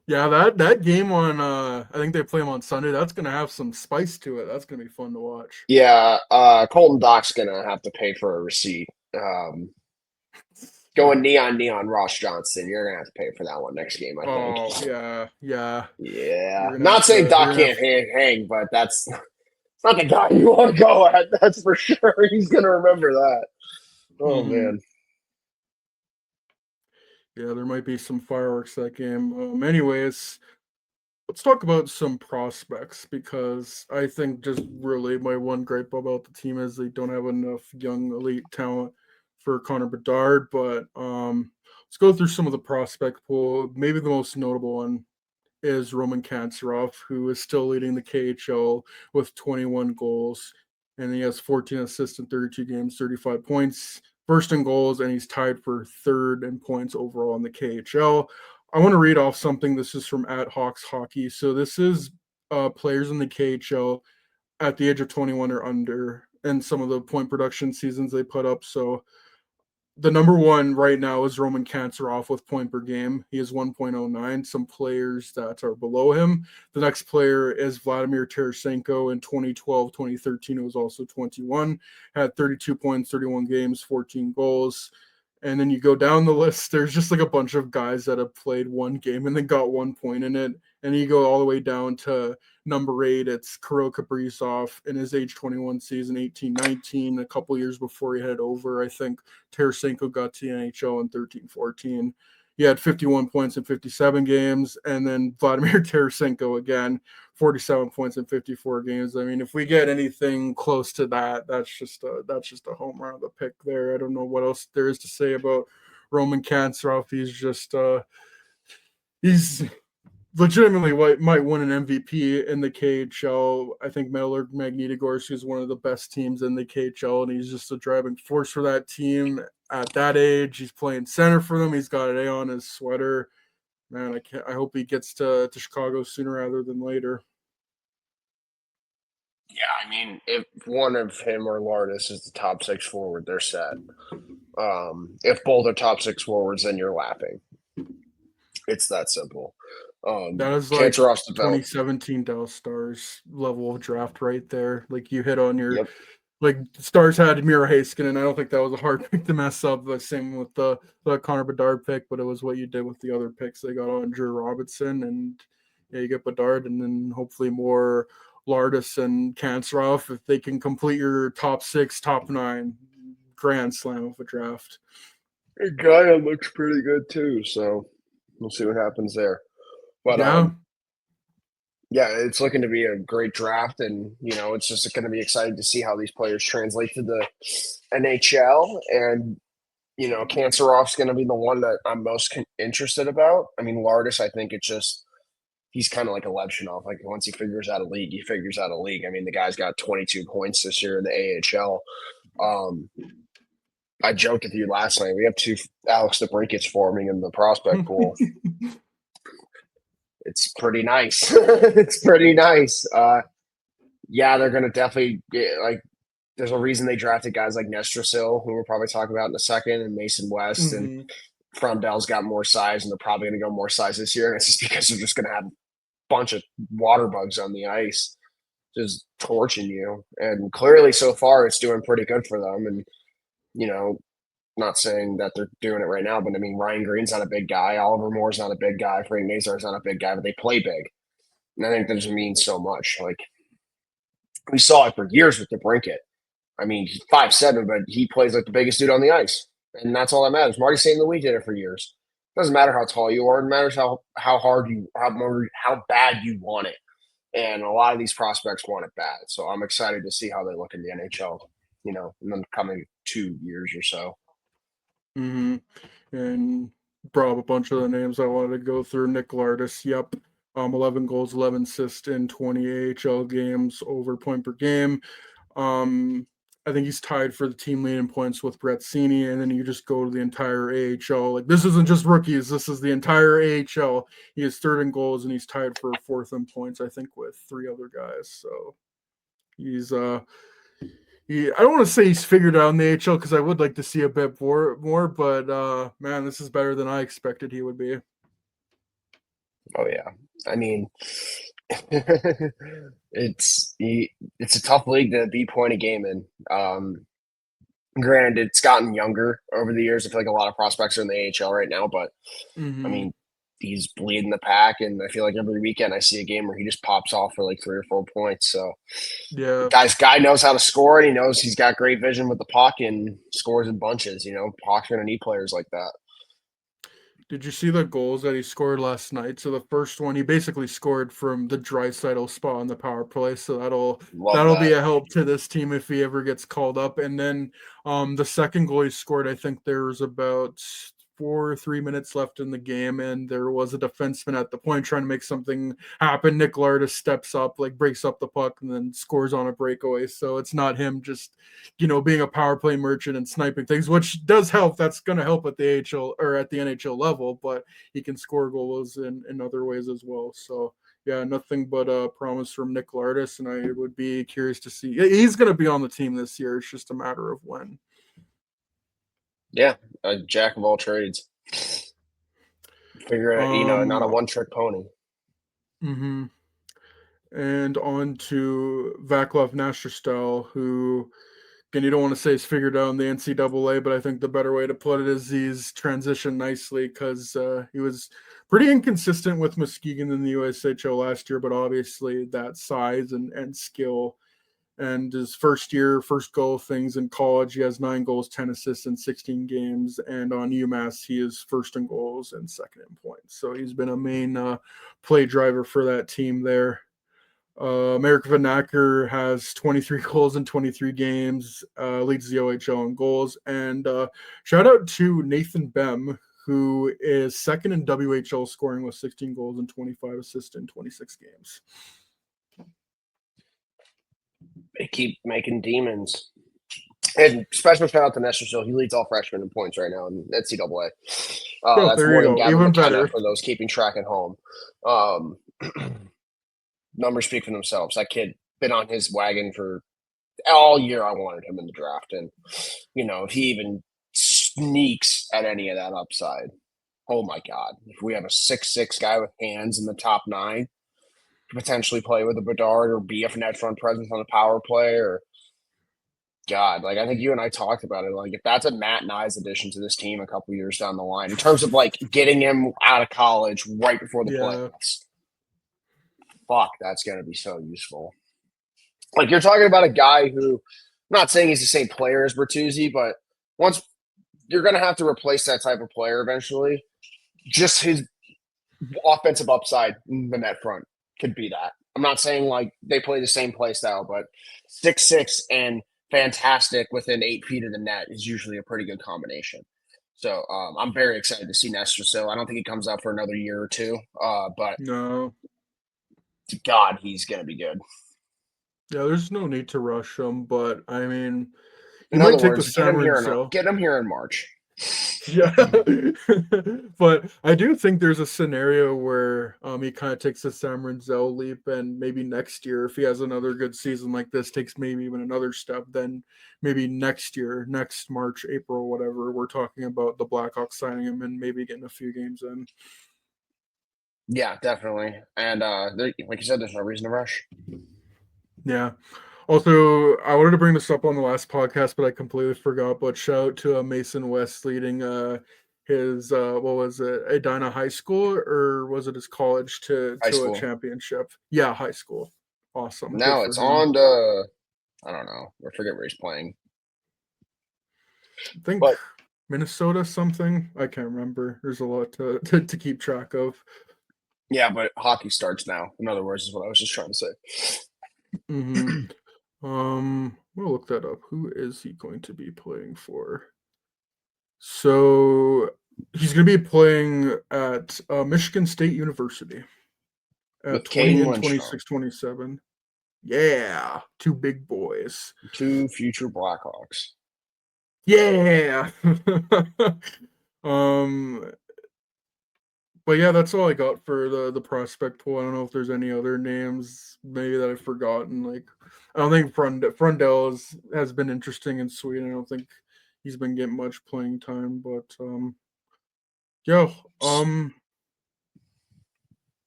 yeah, that game on I think they play them on Sunday. That's gonna have some spice to it. That's gonna be fun to watch. Yeah, Colton Dock's gonna have to pay for a receipt. Going neon Ross Johnson, you're gonna have to pay for that one next game, I think. Oh yeah, yeah. Yeah, You're gonna not have saying to Doc you're gonna can't have hang, but that's not the guy you want to go at. That's for sure. He's gonna remember that. Oh mhm. man. Yeah, there might be some fireworks that game. Anyways, let's talk about some prospects, because I think just really my one gripe about the team is they don't have enough young elite talent for Connor Bedard. But let's go through some of the prospect pool. Maybe the most notable one is Roman Kantsarov, who is still leading the KHL with 21 goals, and he has 14 assists in 32 games, 35 points, first in goals, and he's tied for third in points overall in the KHL. I want to read off something. This is from at Hawks Hockey. So this is players in the KHL at the age of 21 or under, and some of the point production seasons they put up. So the number one right now is Roman Kantsarov with point per game. He is 1.09. Some players that are below him. The next player is Vladimir Tarasenko in 2012, 2013. It was also 21. Had 32 points, 31 games, 14 goals. And then you go down the list, there's just like a bunch of guys that have played one game and then got 1 point in it. And you go all the way down to number 8, it's Kirill Kaprizov in his age 21 season, 18-19, a couple years before he headed over. I think Tarasenko got to the NHL in 13-14. He had 51 points in 57 games. And then Vladimir Tarasenko again, 47 points in 54 games. I mean, if we get anything close to that, that's just a home run of the pick there. I don't know what else there is to say about Roman Kantsarov. He's legitimately might win an MVP in the KHL. I think Metalurg Magnitogorsk is one of the best teams in the KHL, and he's just a driving force for that team at that age. He's playing center for them. He's got an A on his sweater. Man, I hope he gets to Chicago sooner rather than later. Yeah, I mean, if one of him or Lardis is the top 6 forward, they're set. If both are top 6 forwards, then you're laughing. It's that simple. That is like Kantarov's developed. 2017 Dallas Stars level of draft right there. Like, you hit on your Yep. like, Stars had Mira Heiskanen. I don't think that was a hard pick to mess up. The same with the Connor Bedard pick, but it was what you did with the other picks. They got on Drew Robinson, and yeah, you get Bedard, and then hopefully more Lardis and Kantsarov if they can complete your top 6, top 9 grand slam of a draft. Gaia looks pretty good too, so we'll see what happens there. But Yeah. yeah, it's looking to be a great draft, and it's just going to be exciting to see how these players translate to the NHL. And Kansarov's going to be the one that I'm most interested about. I mean, Lardis, I think it's just he's kind of like a Levchinov. Like once he figures out a league, he figures out a league. I mean, the guy's got 22 points this year in the AHL. I joked with you last night. We have two Alex DeBrincats forming in the prospect pool. It's pretty nice. It's pretty nice. Yeah, they're going to definitely get, like, there's a reason they drafted guys like Nestrasil, who we'll probably talk about in a second, and Mason West. And Frondell's got more size, and they're probably going to go more size this year. And it's just because they're just going to have a bunch of water bugs on the ice just torching you. And clearly, so far, it's doing pretty good for them. And, not saying that they're doing it right now, but I mean, Ryan Green's not a big guy. Oliver Moore's not a big guy. Frank Nazar's not a big guy, but they play big. And I think that just means so much. Like, we saw it for years with DeBrincat. I mean, he's 5'7", but he plays like the biggest dude on the ice. And that's all that matters. Marty St. Louis did it for years. It doesn't matter how tall you are. It matters how bad you want it. And a lot of these prospects want it bad. So I'm excited to see how they look in the NHL, in the coming 2 years or so. And brought up a bunch of the names I wanted to go through. Nick Lardis, yep. 11 goals, 11 assists in 20 AHL games over point per game. I think he's tied for the team lead in points with Brett Seney, and then you just go to the entire AHL. Like, this isn't just rookies. This is the entire AHL. He is third in goals, and he's tied for fourth in points, I think, with 3 other guys. So he's I don't want to say he's figured out in the AHL because I would like to see a bit more, but man, this is better than I expected he would be. Oh yeah, I mean, it's a tough league to be point a game in. Granted, it's gotten younger over the years. I feel like a lot of prospects are in the AHL right now, but I mean, he's leading the pack, and I feel like every weekend I see a game where he just pops off for like 3 or 4 points. So yeah, guy knows how to score, and he knows he's got great vision with the puck and scores in bunches. Hawks are going to need players like that. Did you see the goals that he scored last night? So the first one, he basically scored from the Draisaitl spot on the power play. So that'll be a help to this team if he ever gets called up. And then the second goal he scored, I think there was about 4 or 3 minutes left in the game, and there was a defenseman at the point trying to make something happen. Nick Lardis steps up, like breaks up the puck, and then scores on a breakaway. So it's not him just, being a power play merchant and sniping things, which does help. That's going to help at the AHL or at the NHL level, but he can score goals in other ways as well. So yeah, nothing but a promise from Nick Lardis, and I would be curious to see. He's going to be on the team this year. It's just a matter of when. Yeah, a jack of all trades. Figure it out, not a one-trick pony. And on to Vaclav Nasherstal, who, again, you don't want to say he's figured out in the NCAA, but I think the better way to put it is he's transitioned nicely because he was pretty inconsistent with Muskegon in the USHL last year, but obviously that size and skill. And his first goal things in college, he has 9 goals, 10 assists in 16 games. And on UMass, he is first in goals and second in points. So he's been a main play driver for that team there. Merrick Vanacker has 23 goals in 23 games, leads the OHL in goals. And shout out to Nathan Bem, who is second in WHL scoring with 16 goals and 25 assists in 26 games. They keep making demons. And special shout out to Nestrasil. He leads all freshmen in points right now in NCAA. That's more than Gavin McKenna for those keeping track at home. Numbers speak for themselves. That kid been on his wagon for all year. I wanted him in the draft. And, if he even sneaks at any of that upside, oh my God. If we have a 6'6" guy with hands in the top 9, potentially play with a Bedard or be a net front presence on the power play, or God, like I think you and I talked about it. Like if that's a Matt Nyes addition to this team a couple years down the line, in terms of like getting him out of college right before the playoffs, fuck, that's gonna be so useful. Like you're talking about a guy who, I'm not saying he's the same player as Bertuzzi, but once you're gonna have to replace that type of player eventually, just his offensive upside in the net front could be that. I'm not saying like they play the same play style, but 6'6" and fantastic within 8 feet of the net is usually a pretty good combination. So I'm very excited to see Nestrasil. I don't think he comes out for another year or two, but no, God, he's going to be good. Yeah, there's no need to rush him, but I mean, he In might other take the words, Samarin. get him here in March. Yeah, but I do think there's a scenario where he kind of takes the Sam Renzel leap, and maybe next year, if he has another good season like this, takes maybe even another step. Then maybe next year, next March, April, whatever, we're talking about the Blackhawks signing him and maybe getting a few games in. Yeah, definitely. And like you said, there's no reason to rush. Yeah. Also, I wanted to bring this up on the last podcast, but I completely forgot. But shout out to Mason West leading his what was it, Edina High School, or was it his college High to a school. championship? Yeah, high school. Awesome. Good Now for it's him. on to, I don't know. I forget where he's playing. I think But Minnesota something. I can't remember. There's a lot to keep track of. yeah, but hockey starts now. In other words, is what I was just trying to say. We'll look that up. Who is he going to be playing for? So he's going to be playing at Michigan State University With at 20 Caden and Lindstrom, 26, 27. Yeah, two big boys. 2 future Blackhawks. Yeah. um, but yeah, that's all I got for the prospect pool. I don't know if there's any other names maybe that I've forgotten. Like, I don't think Frundell has been interesting in Sweden. I don't think he's been getting much playing time, but yeah.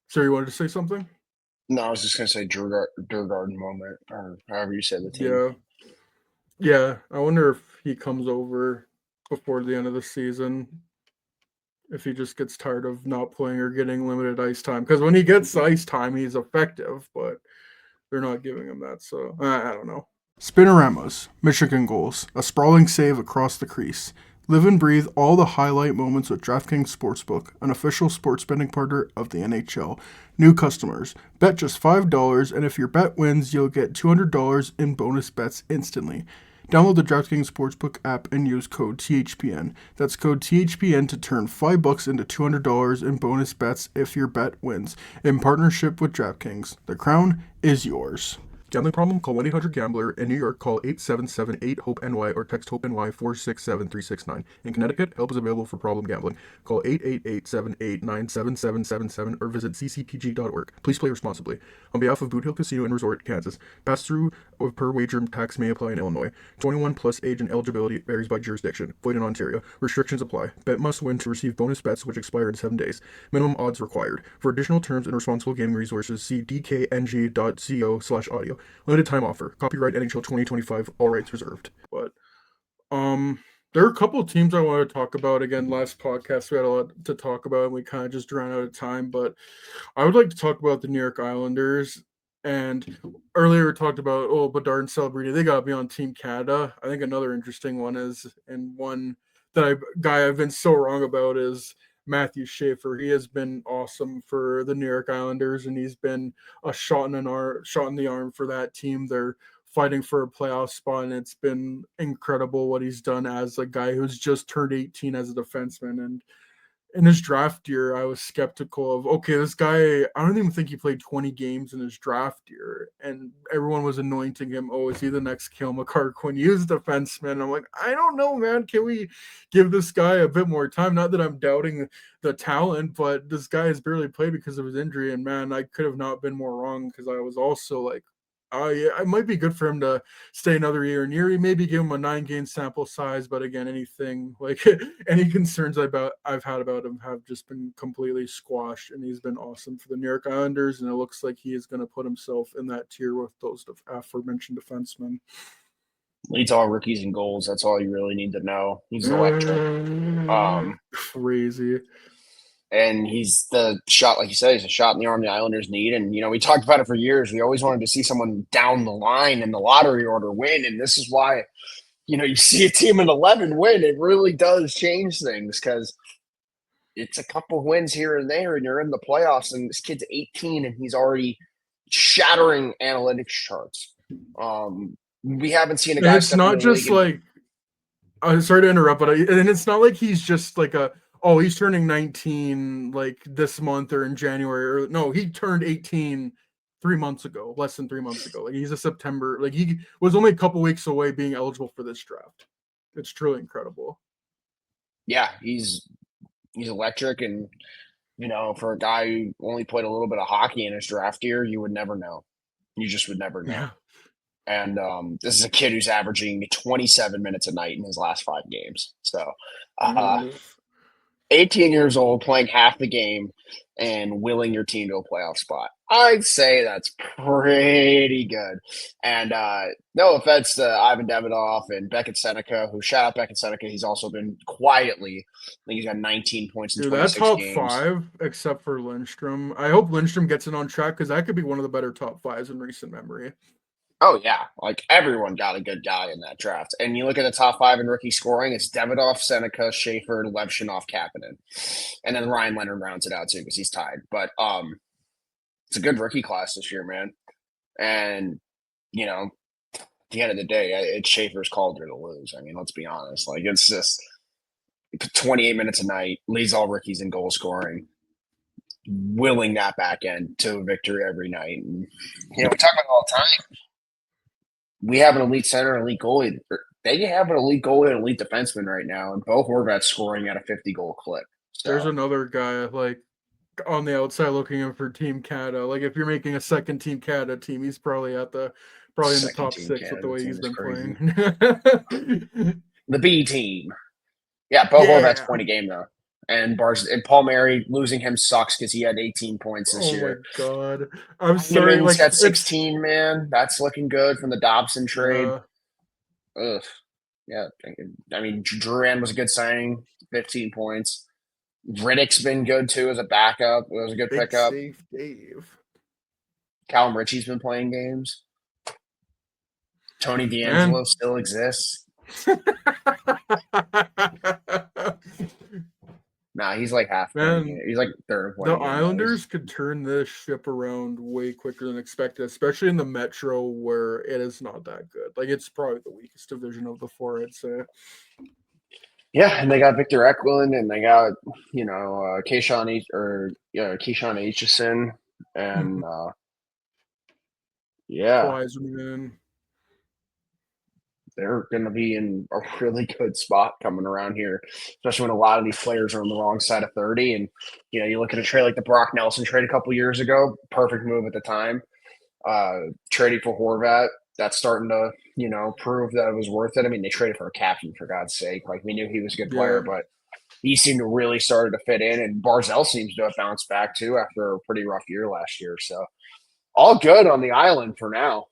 So you wanted to say something? No, I was just gonna say Durgarden moment, or however you say the team. Yeah. Yeah. I wonder if he comes over before the end of the season, if he just gets tired of not playing or getting limited ice time. Because when he gets ice time, he's effective, but they're not giving him that. So I don't know. Spinoramos, Michigan goals, a sprawling save across the crease. Live and breathe all the highlight moments with DraftKings Sportsbook, an official sports betting partner of the NHL. New customers, bet just $5, and if your bet wins, you'll get $200 in bonus bets instantly. Download the DraftKings Sportsbook app and use code THPN. That's code THPN to turn $5 into $200 in bonus bets if your bet wins. In partnership with DraftKings, the crown is yours. Gambling problem? Call 1-800-GAMBLER. In New York, call 877-8-HOPE-NY or text HOPE-NY 467-369. In Connecticut, help is available for problem gambling. Call 888-789-7777 or visit ccpg.org. Please play responsibly. On behalf of Boot Hill Casino and Resort, Kansas, pass-through per wager tax may apply in Illinois. 21 plus age and eligibility varies by jurisdiction. Void in Ontario. Restrictions apply. Bet must win to receive bonus bets which expire in 7 days. Minimum odds required. For additional terms and responsible gaming resources, see dkng.co/audio. Limited time offer. Copyright NHL 2025. All rights reserved. But there are a couple of teams I want to talk about. Again, last podcast we had a lot to talk about, and we kind of just ran out of time. But I would like to talk about the New York Islanders. And earlier we talked about Bedard and Celebrini. They got to be on Team Canada. I think another interesting one is, and one that I've been so wrong about is Matthew Schaefer. He has been awesome for the New York Islanders, and he's been a shot in the arm for that team. They're fighting for a playoff spot, and it's been incredible what he's done as a guy who's just turned 18 as a defenseman. And in his draft year, I was skeptical of, okay, this guy, I don't even think he played 20 games in his draft year. And everyone was anointing him, oh, is he the next Cale Makar Quinn Hughes defenseman? I'm like, I don't know, man. Can we give this guy a bit more time? Not that I'm doubting the talent, but this guy has barely played because of his injury. And man, I could have not been more wrong, because I was also like, yeah, it might be good for him to stay another year and year. Maybe give him a 9-game sample size, but again, anything like any concerns I've had about him have just been completely squashed, and he's been awesome for the New York Islanders. And it looks like he is going to put himself in that tier with those aforementioned defensemen. Leads all rookies in goals. That's all you really need to know. He's electric. Crazy. And he's the shot, like you said, he's a shot in the arm the Islanders need. And, we talked about it for years. We always wanted to see someone down the line in the lottery order win. And this is why, you see a team in 11 win. It really does change things, because it's a couple wins here and there, and you're in the playoffs. And this kid's 18, and he's already shattering analytics charts. We haven't seen a guy. And it's not just like, I'm sorry to interrupt, but and it's not like he's just like he's turning 19 like this month or in January. Or no, he turned 18 3 months ago, less than 3 months ago. Like he's a September, like he was only a couple weeks away being eligible for this draft. It's truly incredible. Yeah, he's electric, and for a guy who only played a little bit of hockey in his draft year, you would never know. You just would never know. Yeah. And this is a kid who's averaging 27 minutes a night in his last 5 games. So, 18 years old, playing half the game and willing your team to a playoff spot. I'd say that's pretty good. And no offense to Ivan Davidoff and Beckett Seneca, who shout out Beckett Seneca. He's also been quietly, I think he's got 19 points in 26 that top games. 5, except for Lindstrom. I hope Lindstrom gets it on track because that could be one of the better top 5s in recent memory. Oh, yeah. Like, everyone got a good guy in that draft. And you look at the top 5 in rookie scoring, it's Davidoff, Seneca, Schaefer, Levshunov, Kapanen. And then Ryan Leonard rounds it out, too, because he's tied. But it's a good rookie class this year, man. And, at the end of the day, it's Schaefer's Calder to lose. I mean, let's be honest. Like, it's just 28 minutes a night, leads all rookies in goal scoring, willing that back end to a victory every night. And, we talk about it all the time. We have an elite center, an elite goalie. They have an elite goalie and elite defenseman right now, and Bo Horvat's scoring at a 50-goal clip. So. There's another guy like on the outside looking in for Team Canada. Like if you're making a second Team Canada team, he's probably in the top 6 Canada with the way he's been crazy. playing. The B team. Yeah, Bo Horvat's point a game though. And Palmieri, losing him sucks because he had 18 points this year. Oh my god! I'm sorry. He's got 16, man. That's looking good from the Dobson trade. Ugh. Yeah, I mean, Duran was a good signing, 15 points. Riddick's been good too as a backup. It was a good pickup. Safe Dave. Callum Ritchie's been playing games. Tony DeAngelo still exists. Nah, he's like half. He's like third. The Islanders could turn this ship around way quicker than expected, especially in the Metro where it is not that good. Like it's probably the weakest division of the 4, I'd say. Yeah, and they got Victor Eklund, and they got Keyshawn Aitchison, and Wiseman. They're going to be in a really good spot coming around here, especially when a lot of these players are on the wrong side of 30. And, you look at a trade like the Brock Nelson trade a couple years ago, perfect move at the time. Trading for Horvat, that's starting to, prove that it was worth it. I mean, they traded for a captain, for God's sake. Like, we knew he was a good player, but he seemed to really started to fit in. And Barzell seems to have bounced back, too, after a pretty rough year last year. So, all good on the island for now.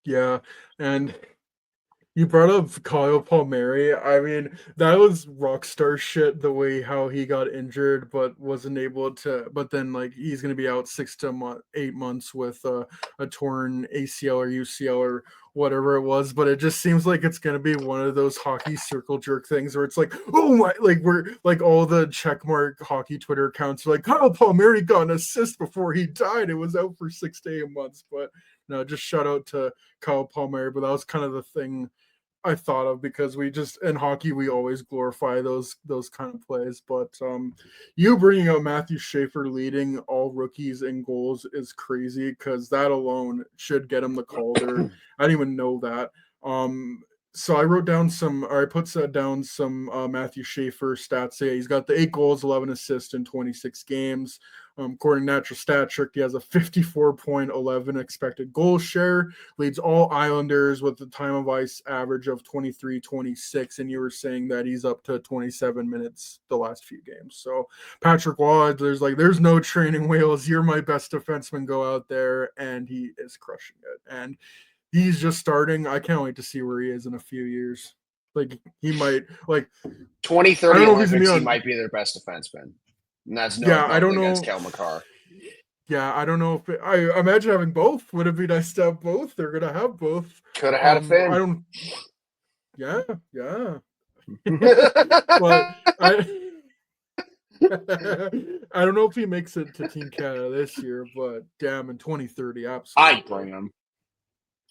Yeah, and you brought up Kyle Palmieri. I mean, that was rock star shit, the way how he got injured but wasn't able to. But then, like, he's going to be out 6 to 8 months with a torn ACL or UCL or whatever it was. But it just seems like it's going to be one of those hockey circle jerk things where it's like, oh my, like, we're like all the checkmark hockey Twitter accounts are like, Kyle Palmieri got an assist before he died. It was out for 6 to 8 months. But no, just shout out to Kyle Palmieri. But that was kind of the thing I thought of because we just in hockey we always glorify those kind of plays. But you bringing out Matthew Schaefer leading all rookies in goals is crazy because that alone should get him the Calder. I didn't even know that. So I put down some Matthew Schaefer stats. He's got the 8 goals, 11 assists in 26 games. According to Natural Stat Trick, he has a 54.11 expected goal share, leads all Islanders with the time of ice average of 23-26, and you were saying that he's up to 27 minutes the last few games. So Patrick Waugh, there's no training wheels. You're my best defenseman. Go out there, and he is crushing it. And he's just starting. I can't wait to see where he is in a few years. Like he might 2030 Olympics, he might be their best defenseman. And that's I don't know against Cal McCarr. Yeah, I don't know if I imagine having both. Would it be nice to have both? They're gonna have both. Could have had a Finn. I don't. Yeah. But I don't know if he makes it to Team Canada this year, but damn, in 2030, absolutely. I'd bring him.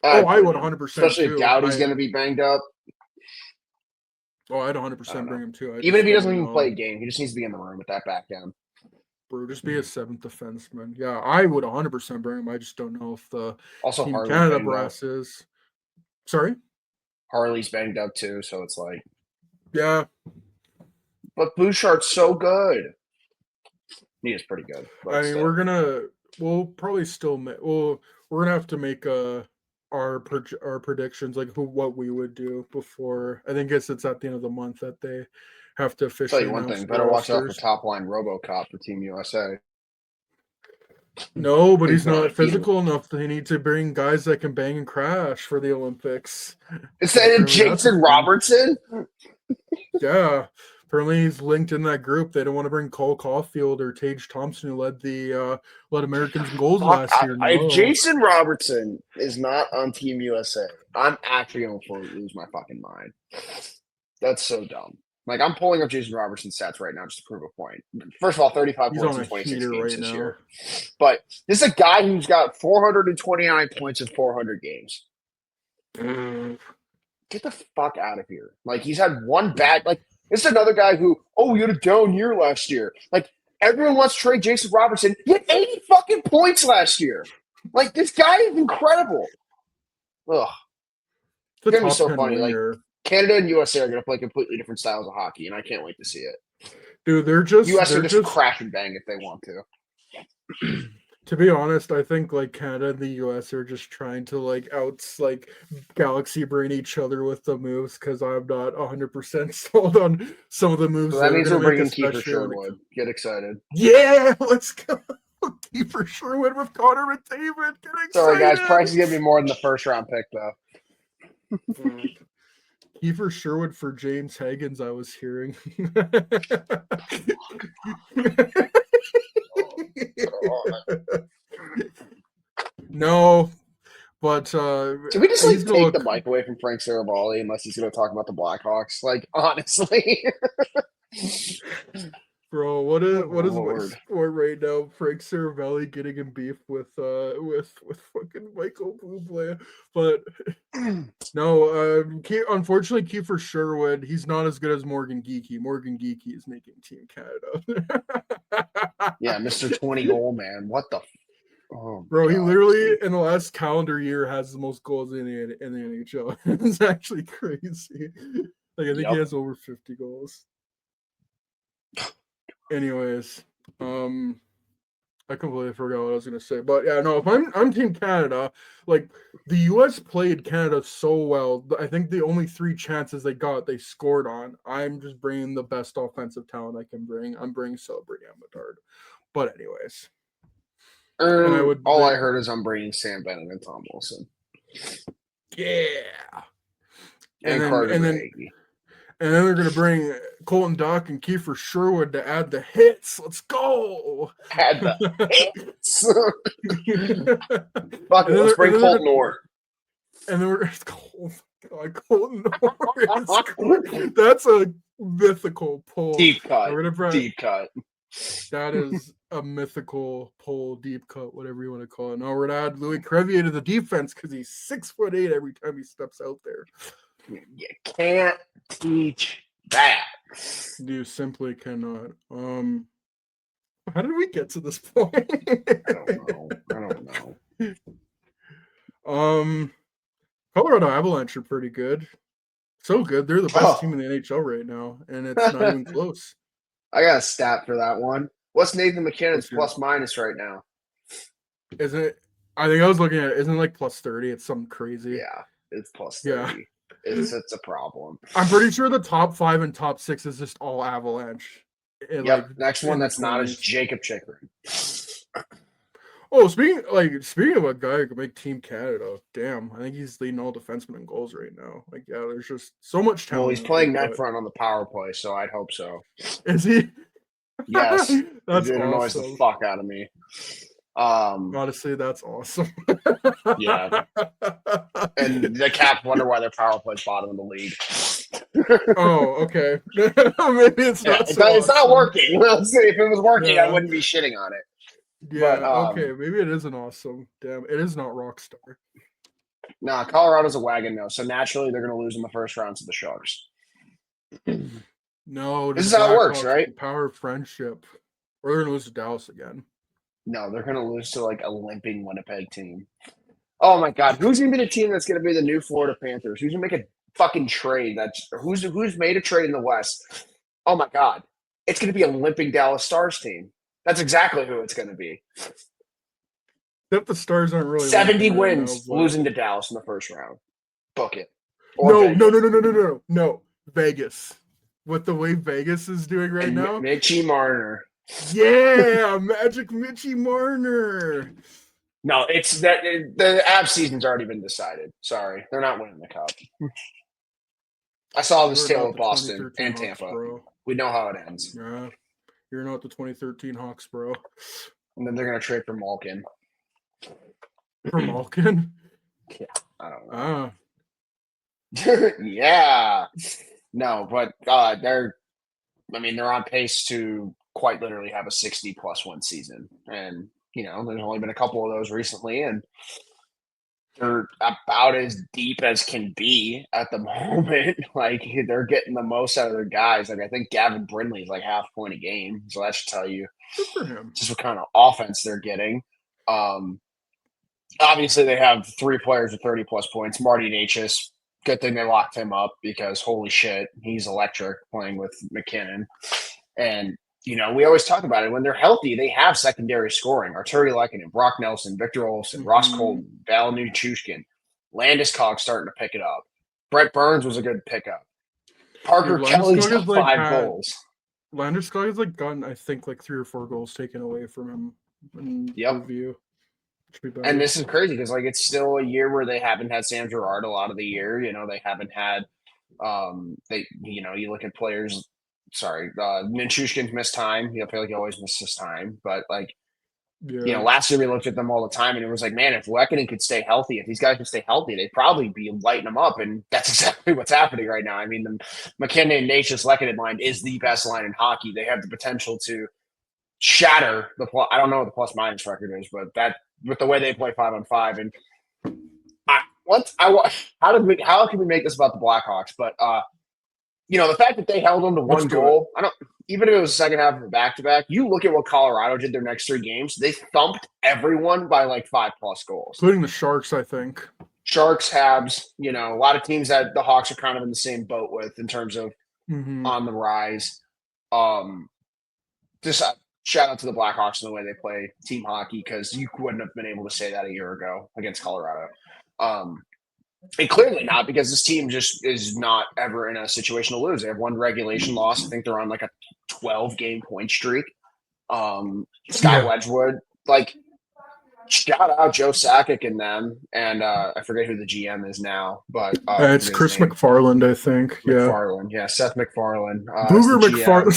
I would 100%. Especially if Doughty's going to be banged up. Oh, I'd 100% bring him too. Even if he doesn't even play a game, he just needs to be in the room with that back down. bro. Just be a seventh defenseman. Yeah, I would 100% bring him. I just don't know if the Also, Team Harley's Canada banged up. brass is. Sorry? Harley's banged up too, so it's like. Yeah. But Bouchard's so good. He is pretty good. But I mean, still. we'll probably still, we're gonna have to make our predictions, like what we would do before. I think it's at the end of the month that they have to I'll tell officially you one announce thing, the better watch out for rosters. top line RoboCop for Team USA. No, but he's He's not not. physical enough. They need to bring guys that can bang and crash for the Olympics. Instead of Apparently that's a Jason thing. Robertson? Yeah. Apparently he's linked in that group. They don't want to bring Cole Caulfield or Tage Thompson, who led Americans in goals last year. No. If Jason Robertson is not on Team USA, I'm actually going to lose my fucking mind. That's so dumb. Like, I'm pulling up Jason Robertson's stats right now just to prove a point. First of all, 35 He's points on in a 26 heater games right this now. year. But this is a guy who's got 429 points in 400 games. Get the fuck out of here. Like, he's had one bad, like, this is another guy who, he had a down year last year. Like, everyone wants to trade Jason Robertson. He had 80 fucking points last year. Like, this guy is incredible. Ugh. It's going to be so funny. Like, Canada and USA are going to play completely different styles of hockey, and I can't wait to see it. Dude, US are just crash and bang if they want to. To be honest, I think like Canada and the US are just trying to galaxy brain each other with the moves, because I'm not 100% sold on some of the moves. So that means we're bringing Kiefer Sherwood. Get excited. Yeah, let's go. Kiefer Sherwood with Connor McDavid. Get excited. Sorry, guys. Price is going to be more than the first round pick, though. Kiefer Sherwood for James Higgins, I was hearing. No, but should we just take the mic away from Frank Saravalli unless he's going to talk about the Blackhawks? Like, honestly. Bro, what is my sport right now? Frank Saravalli getting in beef with fucking Michael Bublé, but no, unfortunately, Kiefer Sherwood, he's not as good as Morgan Geekie. Morgan Geekie is making Team Canada. Yeah, Mr. 20 goal man. What the? Bro, he literally in the last calendar year has the most goals in the NHL. It's actually crazy. Like, I think he has over 50 goals. Anyways, I completely forgot what I was gonna say, but yeah, no. If I'm Team Canada, like the U.S. played Canada so well. I think the only 3 chances they got, they scored on. I'm just bringing the best offensive talent I can bring. I'm bringing Celebrity Amadard. But anyways, I heard is I'm bringing Sam Bennett and Tom Wilson. Yeah, and then they're going to bring Colton Dach and Kiefer Sherwood to add the hits. Let's go. Add the hits. Fuck it, let's bring Colton Orr. And then Colton Orr. That's a mythical pull. Deep cut. That is a mythical pull, deep cut, whatever you want to call it. Now we're going to add Louis Crevier to the defense because he's 6'8" every time he steps out there. You can't teach that. You simply cannot. How did we get to this point? I don't know. Colorado Avalanche are pretty good. So good. They're the best team in the NHL right now, and it's not even close. I got a stat for that one. What's Nathan McKinnon's plus minus right now? Isn't it? I think I was looking at it. Isn't it like plus 30? It's something crazy. Yeah, it's plus 30. Yeah. It's a problem. I'm pretty sure the top 5 and top 6 is just all Avalanche. Next one that's not is Jacob Chychrun. Oh, speaking of a guy who could make Team Canada, damn, I think he's leading all defensemen in goals right now. Like, yeah, there's just so much talent. Well, he's playing net front on the power play, so I'd hope so. Is he? Yes. That's it awesome. Annoys the fuck out of me. Honestly, that's awesome. Yeah. And the Caps wonder why their power play's bottom of the league. Oh, okay. Maybe it's not. It's not working. Let's see. If it was working, I wouldn't be shitting on it. Yeah. But, okay. Maybe it isn't awesome. Damn, it is not Rockstar. Nah, Colorado's a wagon now, so naturally they're going to lose in the first round to the Sharks. No, this is how it works, right? Power of friendship. Or they're going to lose to Dallas again. No, they're going to lose to like a limping Winnipeg team. Oh my God, who's going to be the team that's going to be the new Florida Panthers? Who's going to make a fucking trade? Who's made a trade in the West? Oh my God, it's going to be a limping Dallas Stars team. That's exactly who it's going to be. Except the Stars aren't really 70 limping right wins, now, losing to Dallas in the first round. Book it. No. Vegas. What the way Vegas is doing right And now? Mitchie Marner. Yeah, Magic Mitchie Marner. No, it's that the Avs season's already been decided. Sorry, they're not winning the cup. I saw this tale with Boston and Tampa. Bro. We know how it ends. Yeah, you're not the 2013 Hawks, bro. And then they're gonna trade for Malkin. For Malkin? Yeah, I don't Ah. Yeah. No, but they're on pace to quite literally have a 60+ win season. And, there's only been a couple of those recently, and they're about as deep as can be at the moment. Like, they're getting the most out of their guys. Like, I think Gavin Brindley is like half point a game. So that should tell you Good for him. just what kind of offense they're getting. Obviously, they have 3 players with 30+ points. Marty Necas, good thing they locked him up because holy shit, he's electric playing with McKinnon. And, we always talk about it. When they're healthy, they have secondary scoring. Arturi Lehkonen, Brock Nelson, Victor Olsen, Ross Colton, Val Nichushkin, Landeskog starting to pick it up. Brett Burns was a good pickup. Parker Kelly's got 5 goals. Landeskog has gotten, I think, 3 or 4 goals taken away from him in review. And this is crazy because it's still a year where they haven't had Sam Girard a lot of the year. They haven't had you look at players. Sorry, Nichushkin's missed time. I feel like he always misses time, but last year we looked at them all the time, and it was like, man, if Lehkonen could stay healthy, if these guys could stay healthy, they'd probably be lighting them up, and that's exactly what's happening right now. The McKinnon, Necas, Lehkonen line is the best line in hockey. They have the potential to shatter the plus. I don't know what the plus minus record is, but that with the way they play 5-on-5, and how can we make this about the Blackhawks? But the fact that they held them to 1 goal, even if it was the second half of a back-to-back, you look at what Colorado did their next 3 games, they thumped everyone by 5+ goals. Including the Sharks, I think. Sharks, Habs, a lot of teams that the Hawks are kind of in the same boat with in terms of on the rise. Just shout out to the Blackhawks and the way they play team hockey, because you wouldn't have been able to say that a year ago against Colorado. And clearly not, because this team just is not ever in a situation to lose. They have 1 regulation loss. I think they're on a 12-game point streak. Scott Wedgwood, shout out Joe Sakic and them. And I forget who the GM is now, but it's Chris McFarland, I think. McFarland, yeah, Seth McFarland. Booger McFarland.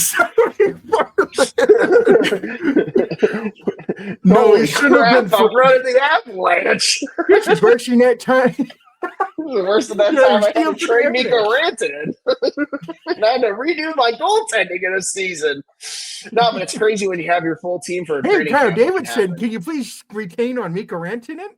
No, he shouldn't have been running the Avalanche. This is rushing that time. The worst of that time I had to trade Mikko Rantanen. And I had to redo my goaltending in a season. No, but it's crazy when you have your full team for a Hey, Kyle Davidson, can you please retain on Mikko Rantanen?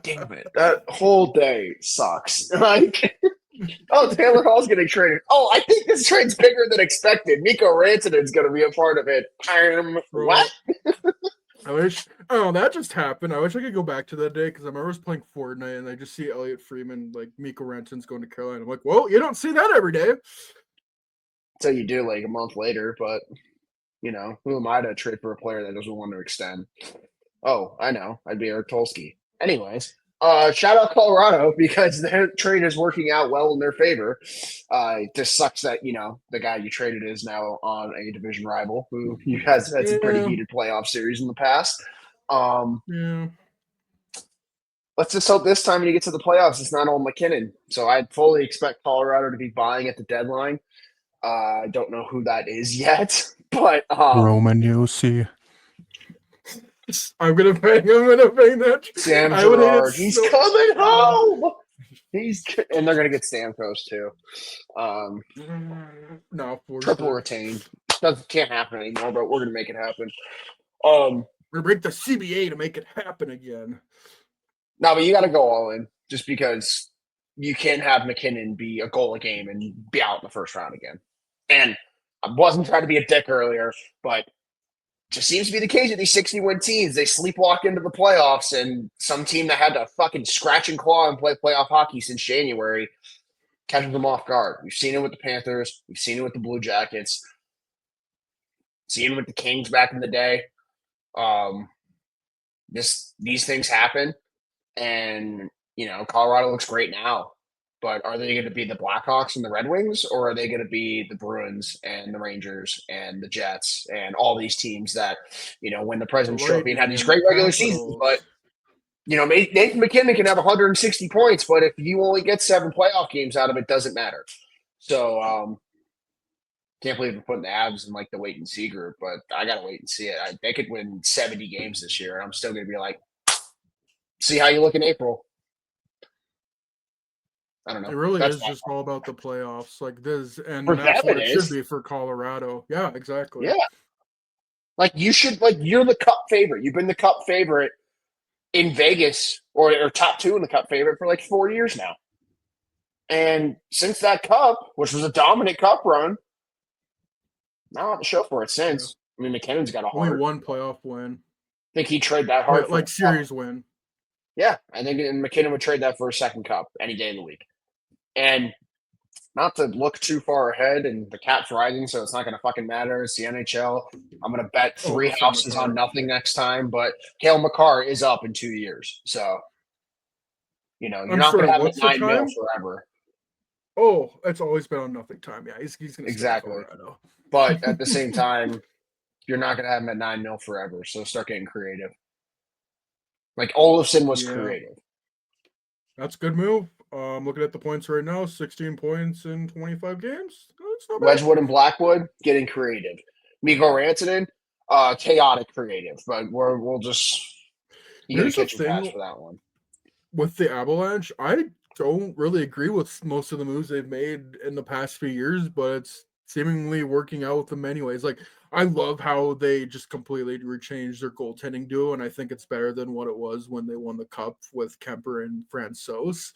Damn it. That whole day sucks. Taylor Hall's getting traded. I think this trade's bigger than expected. Mikko Rantanen's going to be a part of it. What? I wish. Oh, that just happened. I wish I could go back to that day, because I remember I was playing Fortnite and I just see Elliot Freeman, Mikko Rantanen's going to Carolina. I'm like, well, you don't see that every day. So you do a month later, but who am I to trade for a player that doesn't want to extend? Oh, I know. I'd be Eric Tolsky. Anyways, shout out Colorado, because their trade is working out well in their favor. It just sucks that, the guy you traded is now on a division rival who you guys had some pretty heated playoff series in the past. Let's just hope this time when you get to the playoffs, it's not all McKinnon. So I'd fully expect Colorado to be buying at the deadline. I don't know who that is yet, but Roman Yossi. I'm gonna bang that. Sam Girard, he's coming home. And they're gonna get Stamkos too. No, triple retained. Can't happen anymore, but we're gonna make it happen. We're gonna break the CBA to make it happen again. No, but you got to go all in, just because you can't have McKinnon be a goal a game and be out in the first round again. And I wasn't trying to be a dick earlier, but just seems to be the case with these 60-win teams. They sleepwalk into the playoffs, and some team that had to fucking scratch and claw and play playoff hockey since January catches them off guard. We've seen it with the Panthers. We've seen it with the Blue Jackets. Seen it with the Kings back in the day. These things happen, and Colorado looks great now. But are they going to be the Blackhawks and the Red Wings, or are they going to be the Bruins and the Rangers and the Jets and all these teams that, win the President's Trophy and have these great regular seasons? But, Nathan MacKinnon can have 160 points, but if you only get 7 playoff games out of it, doesn't matter. So, can't believe we're putting the Avs in like the wait and see group, but I got to wait and see it. They could win 70 games this year, and I'm still going to be like, see how you look in April. I don't know. It really is just all about the playoffs, like this, and that's what it should be for Colorado. Yeah, exactly. Yeah, like you're the Cup favorite. You've been the Cup favorite in Vegas, or top 2 in the Cup favorite for like 4 years now. And since that Cup, which was a dominant Cup run, not on the show for it since. Yeah. I mean, McKinnon's got a heart. Only 1 playoff win. Think he'd trade that hard like series win. Yeah, I think McKinnon would trade that for a second Cup any day of the week. And not to look too far ahead, and the cap's rising, so it's not going to fucking matter. It's the NHL. I'm going to bet 3 houses on nothing next time, but Cale Makar is up in 2 years. So, you're not going to have a 9 mil forever. Oh, it's always been on nothing time. Yeah, he's going to exactly. But at the same time, you're not going to have him at 9 mil forever. So start getting creative. Like Olofsson was creative. That's a good move. Looking at the points right now, 16 points in 25 games. That's not bad. Wedgwood and Blackwood getting creative. Mikko Rantanen, chaotic creative. But we'll just Here's catch a pass for that one. With the Avalanche, I don't really agree with most of the moves they've made in the past few years, but it's seemingly working out with them anyways. Like, I love how they just completely rechanged their goaltending duo, and I think it's better than what it was when they won the Cup with Kemper and Francouz.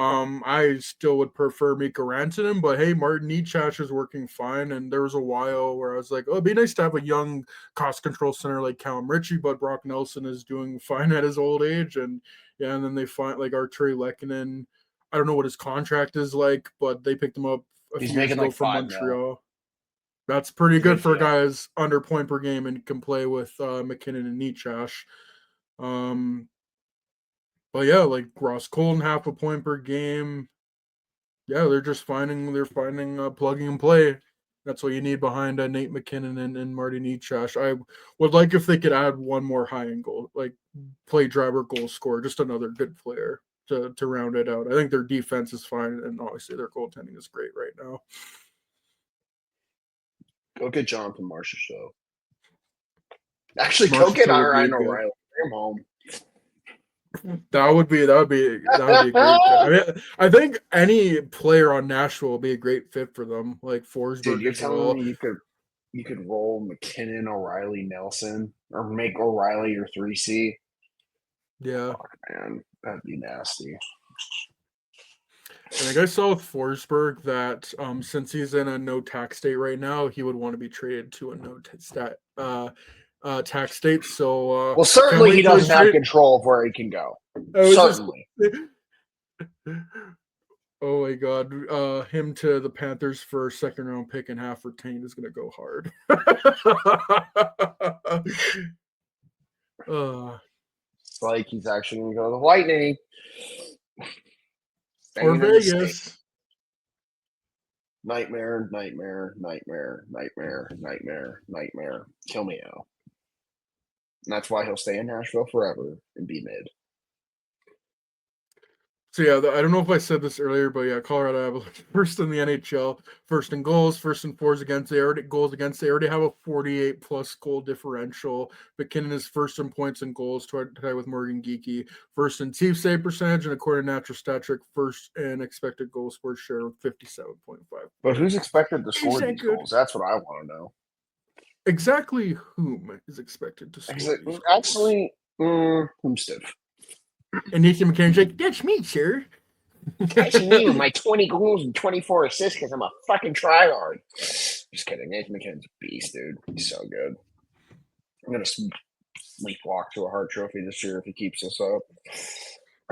I still would prefer Mikko Rantanen, but hey, Martin Necas is working fine, and there was a while where I was like, oh, it'd be nice to have a young cost control center like Callum Ritchie, but Brock Nelson is doing fine at his old age, and and then they find like Arturi Lehkonen. I don't know what his contract is like, but they picked him up a few years ago from Montreal. Now. That's pretty good for guys under point per game and can play with McKinnon and Necas. But yeah, like Ross Colton, 0.5 point per game. Yeah, they're finding plugging and play. That's what you need behind Nate McKinnon and Marty Necas. I would like if they could add one more high end goal, like play driver, goal scorer, just another good player to round it out. I think their defense is fine, and obviously their goaltending is great right now. Go get Jonathan Marchessault show. Actually, go get Ryan O'Reilly. Bring him home. That would be great. I mean, I think any player on Nashville would be a great fit for them. Like Forsberg. Dude, you're telling me you could roll McKinnon, O'Reilly, Nelson, or make O'Reilly your 3C? Yeah. Fuck, man, that'd be nasty. I think I saw with Forsberg that since he's in a no tax state right now, he would want to be traded to a no tax state. So well, certainly he doesn't have control of where he can go. Certainly. Oh my God, him to the Panthers for 2nd round pick and half retained is going to go hard. It's like he's actually going to go to the Lightning. Or Vegas. Nightmare. Kill me out. And that's why he'll stay in Nashville forever and be mid. So yeah, I don't know if I said this earlier, but yeah, Colorado Avalanche first in the NHL, first in goals, first in goals against. They already have a 48+ goal differential. McKinnon is first in points and goals, tied with Morgan Geekie. First in team save percentage, and according to Natural Stat Trick, first in expected goal scored share with 57.5. But who's expected to score these goals? That's what I want to know. Exactly whom is expected to score? Actually, Homestead. And Nathan McKinnon's like, that's me, sir. That's me with my 20 goals and 24 assists because I'm a fucking tryhard. Just kidding. Nathan McKinnon's a beast, dude. He's so good. I'm gonna sleepwalk to a Hart Trophy this year if he keeps this up.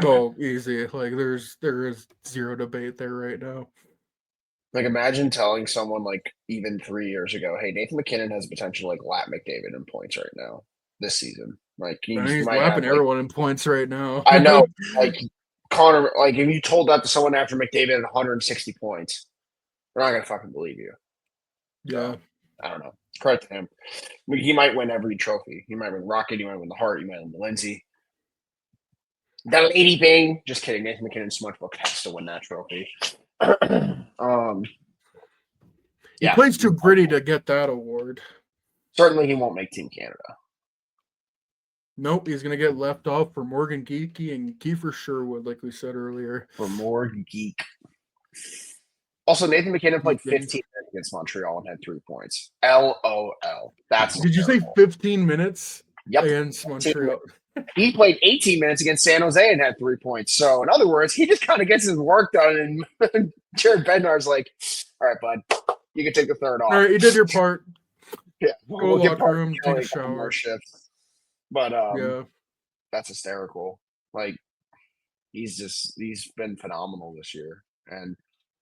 Oh, easy. Like there is zero debate there right now. Like, imagine telling someone like even 3 years ago, "Hey, Nathan McKinnon has potential like lap McDavid in points right now this season." Like, I mean, you he's might lapping have like everyone in points right now. I know, like Connor. Like, if you told that to someone after McDavid had 160 points, they're not gonna fucking believe you. Yeah. So I don't know. Credit to him. I mean, he might win every trophy. He might win Rocket. He might win the Hart. He might win the Lindsay. That lady Bing. Just kidding. Nathan McKinnon Smudgebook has to win that trophy. He Yeah. plays too gritty to get that award. Certainly, he won't make Team Canada. Nope, he's gonna get left off for Morgan Geekie and Kiefer Sherwood, like we said earlier. For more geek. Also, Nathan McKinnon played Geeking. 15 minutes against Montreal and had 3 points. LOL. That's Did you say terrible. 15 minutes Yep. against Montreal? He played 18 minutes against San Jose and had 3 points. So, in other words, he just kind of gets his work done. And Jared Bednar's like, all right, bud, you can take the third off. All right, you did your part. Yeah, Go locker room, take a shower. Shifts. But Yeah, that's hysterical. Like, he's been phenomenal this year. And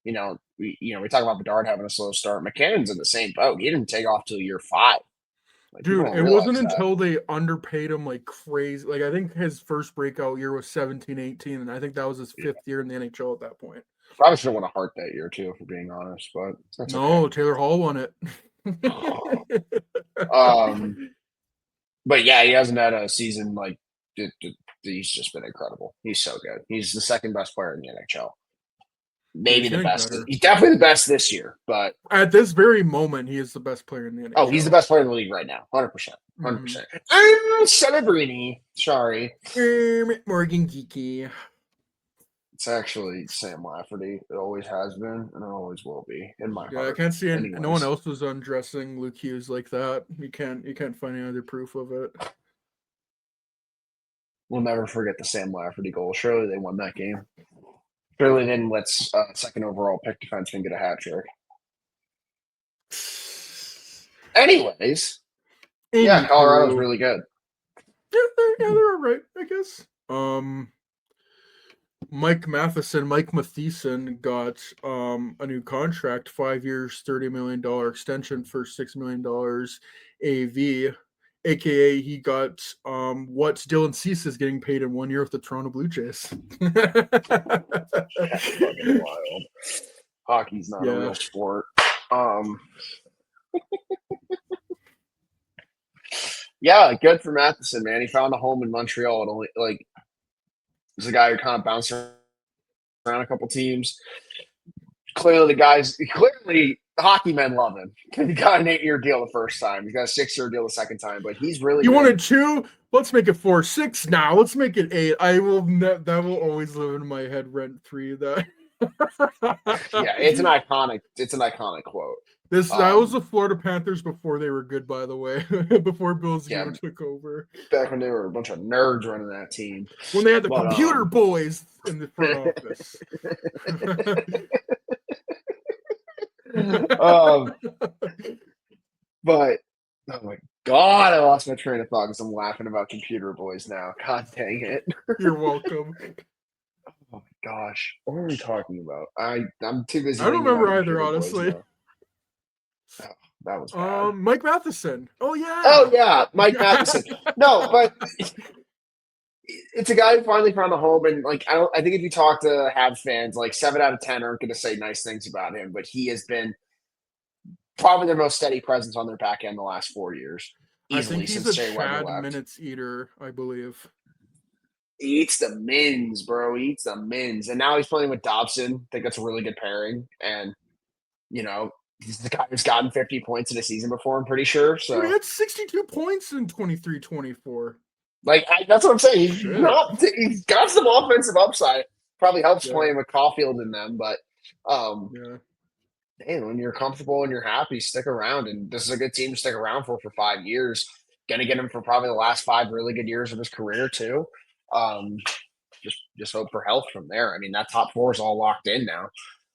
we talk about Bedard having a slow start. McKinnon's in the same boat. He didn't take off till year 5. Like, dude, it wasn't until they underpaid him like crazy. Like, I think his first breakout year was 17-18, and I think that was his 5th year in the NHL at that point. Probably should have won a Hart that year too, if we're being honest. But that's no, okay. Taylor Hall won it. But yeah, he hasn't had a season like he's just been incredible. He's so good. He's the second best player in the NHL. Maybe the best. Better. He's definitely the best this year, but at this very moment, he is the best player in the NHL. Oh, he's the best player in the league right now. 100%. 100%. I'm celebrating. Sorry. Morgan Geekie. It's actually Sam Lafferty. It always has been, and it always will be in my heart. I can't see no one else was undressing Luke Hughes like that. You can't find any other proof of it. We'll never forget the Sam Lafferty goal. Surely they won that game. Surely then let's second overall pick defenseman get a hat trick. Anyways, yeah, Colorado's really good. Yeah, they're all right, I guess. Mike Matheson got a new contract, 5 years, $30 million extension for $6 million AV, aka he got what Dylan Cease is getting paid in 1 year with the Toronto Blue Jays. That's fucking wild. Hockey's not a real sport. Yeah, good for Matheson, man. He found a home in Montreal. And only he's a guy who kind of bounced around a couple teams. Clearly, the hockey men love him. He got an 8-year deal the first time. He got a 6-year deal the second time, but he's really. You wanted 2? Let's make it 4. 6 now. Let's make it 8. That will always live in my head rent free. That. Yeah, it's an iconic quote. That was the Florida Panthers before they were good, by the way. Before Bill Zito took over. Back when they were a bunch of nerds running that team. When they had the computer boys in the front office. But oh my god, I lost my train of thought because I'm laughing about computer boys now. God dang it. You're welcome. Oh my gosh. What are we talking about? I'm too busy. I don't remember either, honestly. Oh, that was bad. Mike Matheson. Oh yeah, Mike Matheson. No, but it's a guy who finally found a home, and I think if you talk to Habs fans, 7 out of 10 aren't going to say nice things about him, but he has been probably their most steady presence on their back end the last 4 years. Easily, I think he's a Chad minutes eater, I believe. He eats the mins, bro. He eats the mins, and now he's playing with Dobson. I think that's a really good pairing, and he's the guy who's gotten 50 points in a season before, I'm pretty sure. So he had 62 points in 23-24. That's what I'm saying. He's got some offensive upside. Probably helps playing with Caulfield in them, but when you're comfortable and you're happy, stick around. And this is a good team to stick around for 5 years. Gonna get him for probably the last 5 really good years of his career too. Just hope for health from there. I mean, that top 4 is all locked in now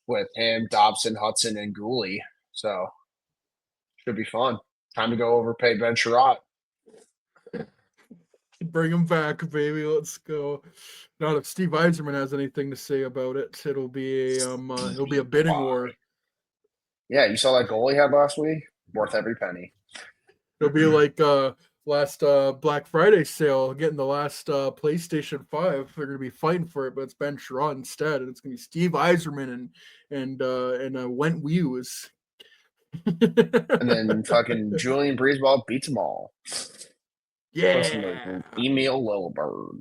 with him, Dobson, Hudson, and Gooley. So Should be fun. Time to go overpay Ben Sherratt. Bring him back, baby. Let's go. Not if Steve Eiserman has anything to say about it. It'll be a bidding war. Yeah, you saw that goal he had last week? Worth every penny. It'll be like last Black Friday sale, getting the last PlayStation 5. They're gonna be fighting for it, but it's Ben Sherratt instead, and it's gonna be Steve Eiserman and Went Hughes. And then fucking Julian Breezeball beats them all. Yeah. Emil Lilleberg.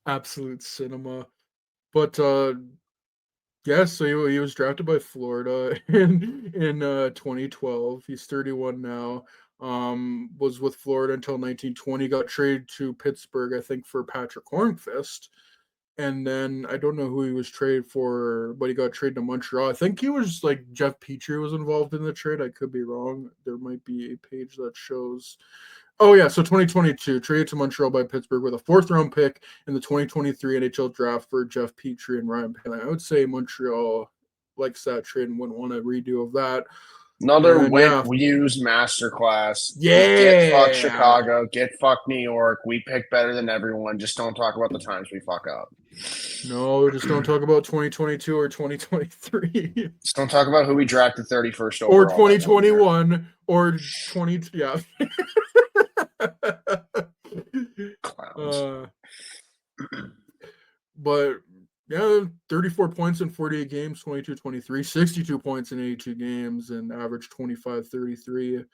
Absolute cinema. But yeah, so he was drafted by Florida in 2012. He's 31 now. Was with Florida until 1920. Got traded to Pittsburgh, I think, for Patrick Hornqvist. And then I don't know who he was traded for, but he got traded to Montreal. I think he was like Jeff Petrie was involved in the trade. I could be wrong. There might be a page that shows. Oh yeah, so 2022 traded to Montreal by Pittsburgh with a 4th-round pick in the 2023 NHL draft for Jeff Petrie and Ryan Poehling. I would say Montreal likes that trade and wouldn't want a redo of that. Another Hughes masterclass. Yeah. Get fuck Chicago. Get fuck New York. We pick better than everyone. Just don't talk about the times we fuck up. No, just don't talk about 2022 or 2023. Just don't talk about who we drafted 31st overall. Or 2021 or 20. Yeah. Clowns. But yeah, 34 points in 48 games, 22-23, 62 points in 82 games, and average 25-33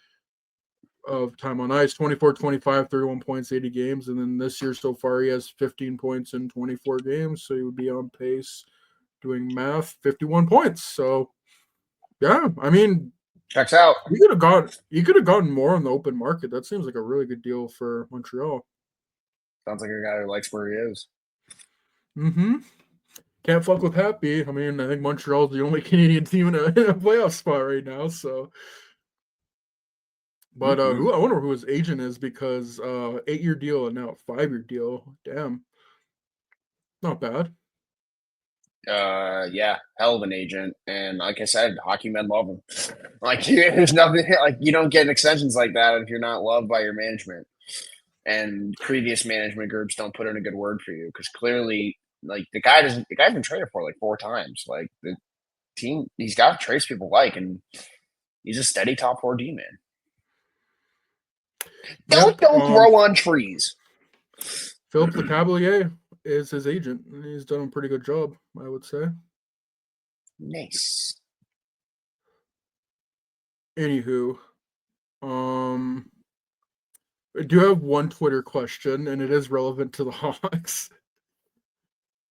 of time on ice, 24-25, 31 points, 80 games. And then this year so far, he has 15 points in 24 games. So he would be on pace, doing math, 51 points. So yeah, I mean, checks out. You could have gotten more on the open market. That seems like a really good deal for Montreal. Sounds like a guy who likes where he is. Mm-hmm. Can't fuck with Happy. I mean, I think Montreal's the only Canadian team in a playoff spot right now. So, but I wonder who his agent is, because 8-year deal and now a 5-year deal. Damn, not bad. Yeah, hell of an agent, and like I said, hockey men love him. Like, there's nothing like you don't get extensions like that if you're not loved by your management, and previous management groups don't put in a good word for you, because clearly, like the guy's been traded for like 4 times. Like the team, he's got traits people like, and he's a steady top 4 D man. Don't grow on trees. Philip Lecavalier is his agent. He's done a pretty good job, I would say. Nice. Anywho, I do have one Twitter question, and it is relevant to the Hawks.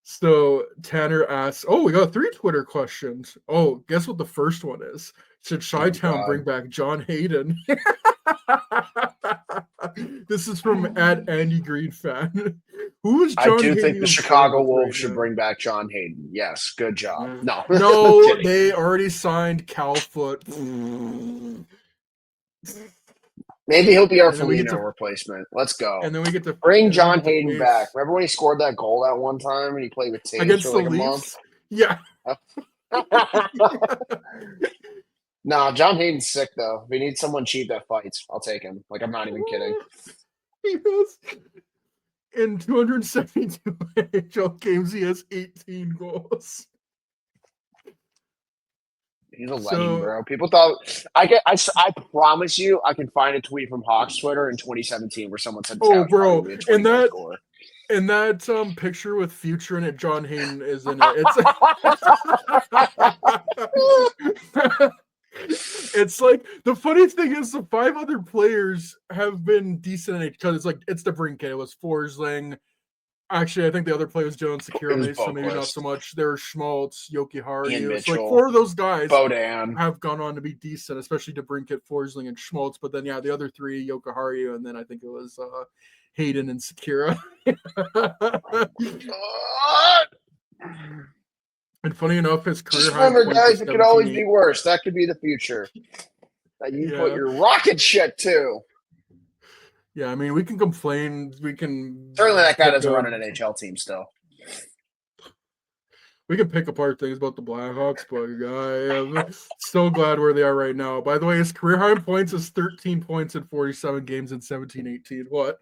So Tanner asks, we got 3 Twitter questions. Oh, guess what the first one is? Should Chi-Town bring back John Hayden? This is from @Andy Green fan. Who is John Hayden? I do think the Chicago Wolves should bring back John Hayden. Yes, good job. Yeah. No, they already signed Calfoot. Maybe he'll be our Foligno replacement. Let's go. And then we get to bring John Hayden back. Remember when he scored that goal that one time and he played with Taves against for like the a Leafs? month? Yeah. Nah, John Hayden's sick though. If we need someone cheap that fights, I'll take him. Like, I'm not even kidding. He has, in 272 NHL games, he has 18 goals. He's a legend, bro. People thought I promise you, I can find a tweet from Hawks Twitter in 2017 where someone said, "Oh, bro," and that picture with Future in it, John Hayden is in it. It's like, the funny thing is the 5 other players have been decent in it, because it's the Brinket. It was Forsling. Actually, I think the other player was Jones Security, so maybe not so much. There were Schmaltz, Jokiharju. So like 4 of those guys have gone on to be decent, especially DeBrincat, Forsling, and Schmaltz. But then, yeah, the other 3, Jokiharju, and then I think it was Hayden and Sekera. And funny enough, his career high. Remember, guys, it could always be worse. That could be the future. That you put your rocket shit to. Yeah, I mean, we can complain. We can certainly that guy doesn't run an NHL team still. we can pick apart things about the Blackhawks, but I'm so glad where they are right now. By the way, his career high in points is 13 points in 47 games in 17-18. What?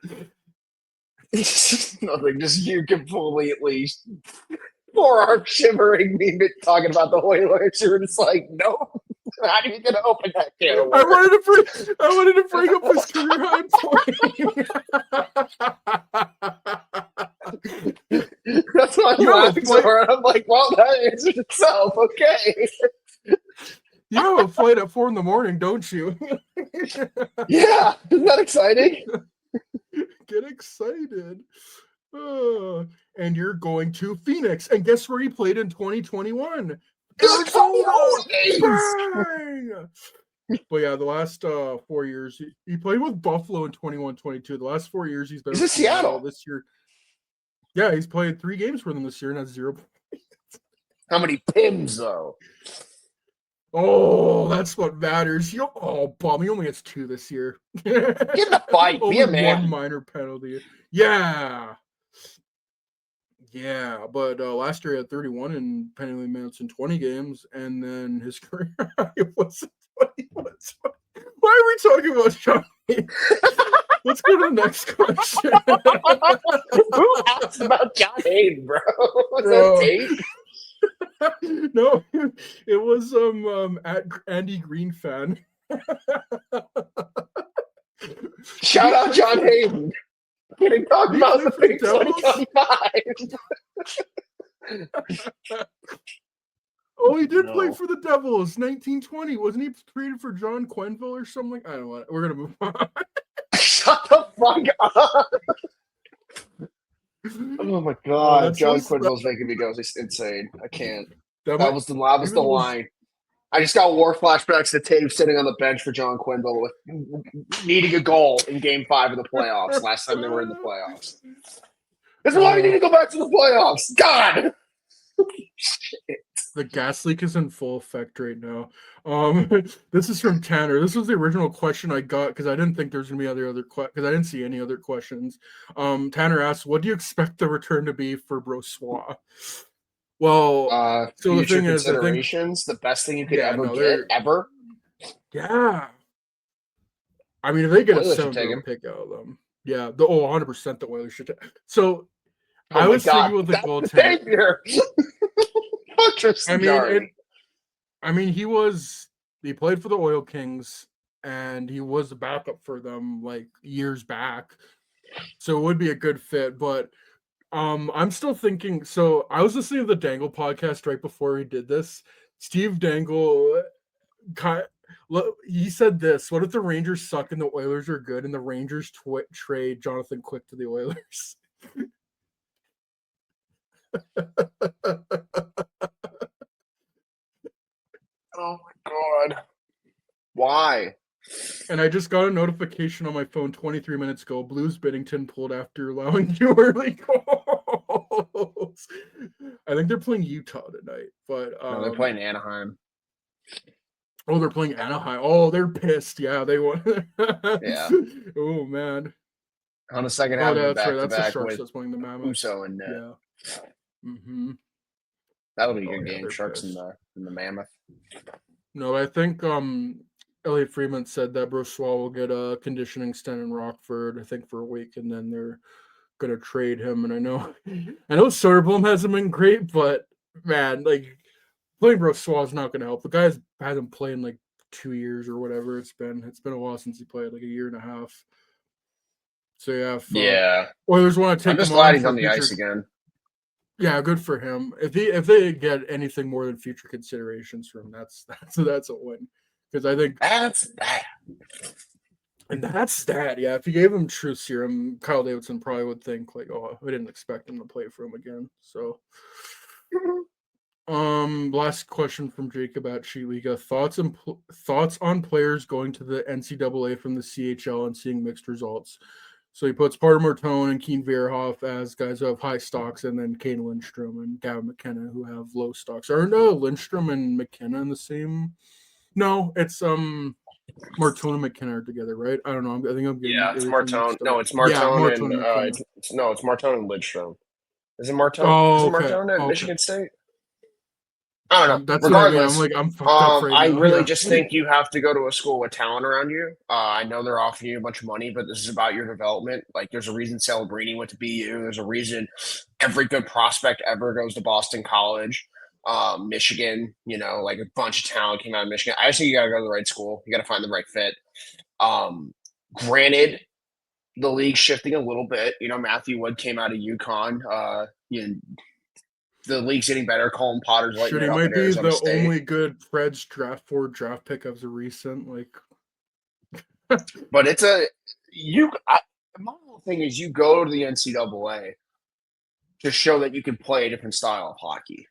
Nothing. Just you completely forearm shivering me talking about the Oilers. You're just like, no. How are you going to open that can of I worms? wanted to bring up his career high point. That's why I'm laughing so hard. I'm like, well, that answers itself. Okay. You have a flight at 4 a.m, don't you? Yeah. Isn't that exciting? Get excited. And you're going to Phoenix. And guess where he played in 2021? Bang! But yeah, the last 4 years, he played with Buffalo in 21-22. The last 4 years, he's been in Seattle. This year. Yeah, he's played 3 games for them this year and has 0 points. How many PIMs, though? Oh, that's what matters. Bum. He only has 2 this year. Get in the fight. Be a man. 1 minor penalty. Yeah. Yeah, but last year he had 31 in penalty minutes in 20 games, and then his career was 21. Why are we talking about Sean? Let's go to the next question. Who asked about John Hayden, bro? Was that Tate? No, it was at Andy Green fan. Shout out John Hayden. Getting talked about the big 2025. Oh, he did play for the Devils, 1920. Wasn't he traded for John Quenneville or something? I don't know. We're gonna move on. Shut the fuck up. Oh my god, John Quenneville's making me go insane. I can't. That was the line. I just got war flashbacks to Taves sitting on the bench for John Quenneville with needing a goal in Game 5 of the playoffs. Last time they were in the playoffs. This is why we need to go back to the playoffs. God. Shit. The gas leak is in full effect right now. This is from Tanner. This was the original question I got because I didn't think there was gonna be other because I didn't see any other questions. Tanner asked, "What do you expect the return to be for Brossoit?" Well, so the thing is, I think the best thing you could ever. Yeah. I mean, if they get a 7th pick out of them, yeah, 100% the Oilers should take. So I was thinking with the goaltender. I mean, he played for the Oil Kings and he was a backup for them like years back. So it would be a good fit, but I'm still thinking. So I was listening to the Dangle podcast right before he did this. Steve Dangle, he said this: "What if the Rangers suck and the Oilers are good, and the Rangers trade Jonathan Quick to the Oilers?" Oh my god! Why? And I just got a notification on my phone 23 minutes ago. Blues Binnington pulled after allowing 2 early goals. I think they're playing Utah tonight, but no, they're playing Anaheim. Oh, they're playing Anaheim. Oh, they're pissed. Yeah, they won. Yeah. Oh man. On the second half, that's right. That's the Sharks that's playing the Mammoths. Uso and yeah. Mm-hmm. That'll be a good game. Sharks and the Mammoth. No, I think Elliot Freeman said that Brossoit will get a conditioning stint in Rockford, I think, for a week, and then they're gonna trade him. And I know Soderblom hasn't been great, but man, like playing Brossoit is not gonna help. The guy hasn't played in like 2 years or whatever it's been. It's been a while since he played, like a year and a half. So yeah, Oilers want to take. I'm just glad he's on the ice again. Yeah, good for him. If they get anything more than future considerations from him, that's a win. Because I think that's that. And that's that. Yeah, if you gave him true serum, Kyle Davidson probably would think like, "Oh, we didn't expect him to play for him again." So, last question from Jacob at Sheet Liga: thoughts on players going to the NCAA from the CHL and seeing mixed results. So he puts Parter Martone and Keen Verhoff as guys who have high stocks, and then Kane Lindstrom and Gavin McKenna who have low stocks. Aren't Lindstrom and McKenna in the same? No, it's Martone and McKenna are together, right? I don't know. I think I'm getting it's Martone. No, it's Martone and it's Martone and Lindstrom. Is it Martone? Oh, is it Martone at Michigan State? I don't know. That's what I mean. I'm Regardless, like, I'm fucked up right I now. really Yeah. just think you have to go to a school with talent around you. I know they're offering you a bunch of money, but this is about your development. Like, there's a reason Celebrini went to BU. There's a reason every good prospect ever goes to Boston College, Michigan. Like a bunch of talent came out of Michigan. I just think you got to go to the right school. You got to find the right fit. Granted, the league's shifting a little bit. Matthew Wood came out of UConn. The league's getting better. Colin Potter's lighting Shit, he it up might at be Arizona the State. only good Preds draft pick of the recent. Like, But my whole thing is you go to the NCAA to show that you can play a different style of hockey.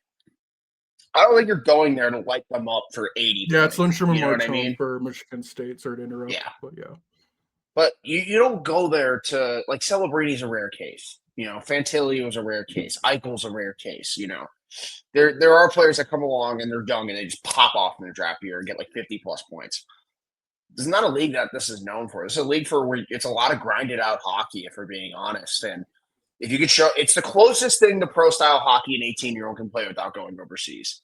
I don't think you're going there to light them up for 80 yeah, it's points. Lindstrom You and know what I Martone mean? for Michigan State. Sorry to interrupt, Yeah. but yeah. But you don't go there to like Celebrini's a rare case. Fantilli was a rare case. Eichel's a rare case. There are players that come along and they're young and they just pop off in their draft year and get like 50 plus points. This is not a league that this is known for. This is a league for where it's a lot of grinded out hockey, if we're being honest. And if you could show, it's the closest thing to pro style hockey an 18-year-old can play without going overseas.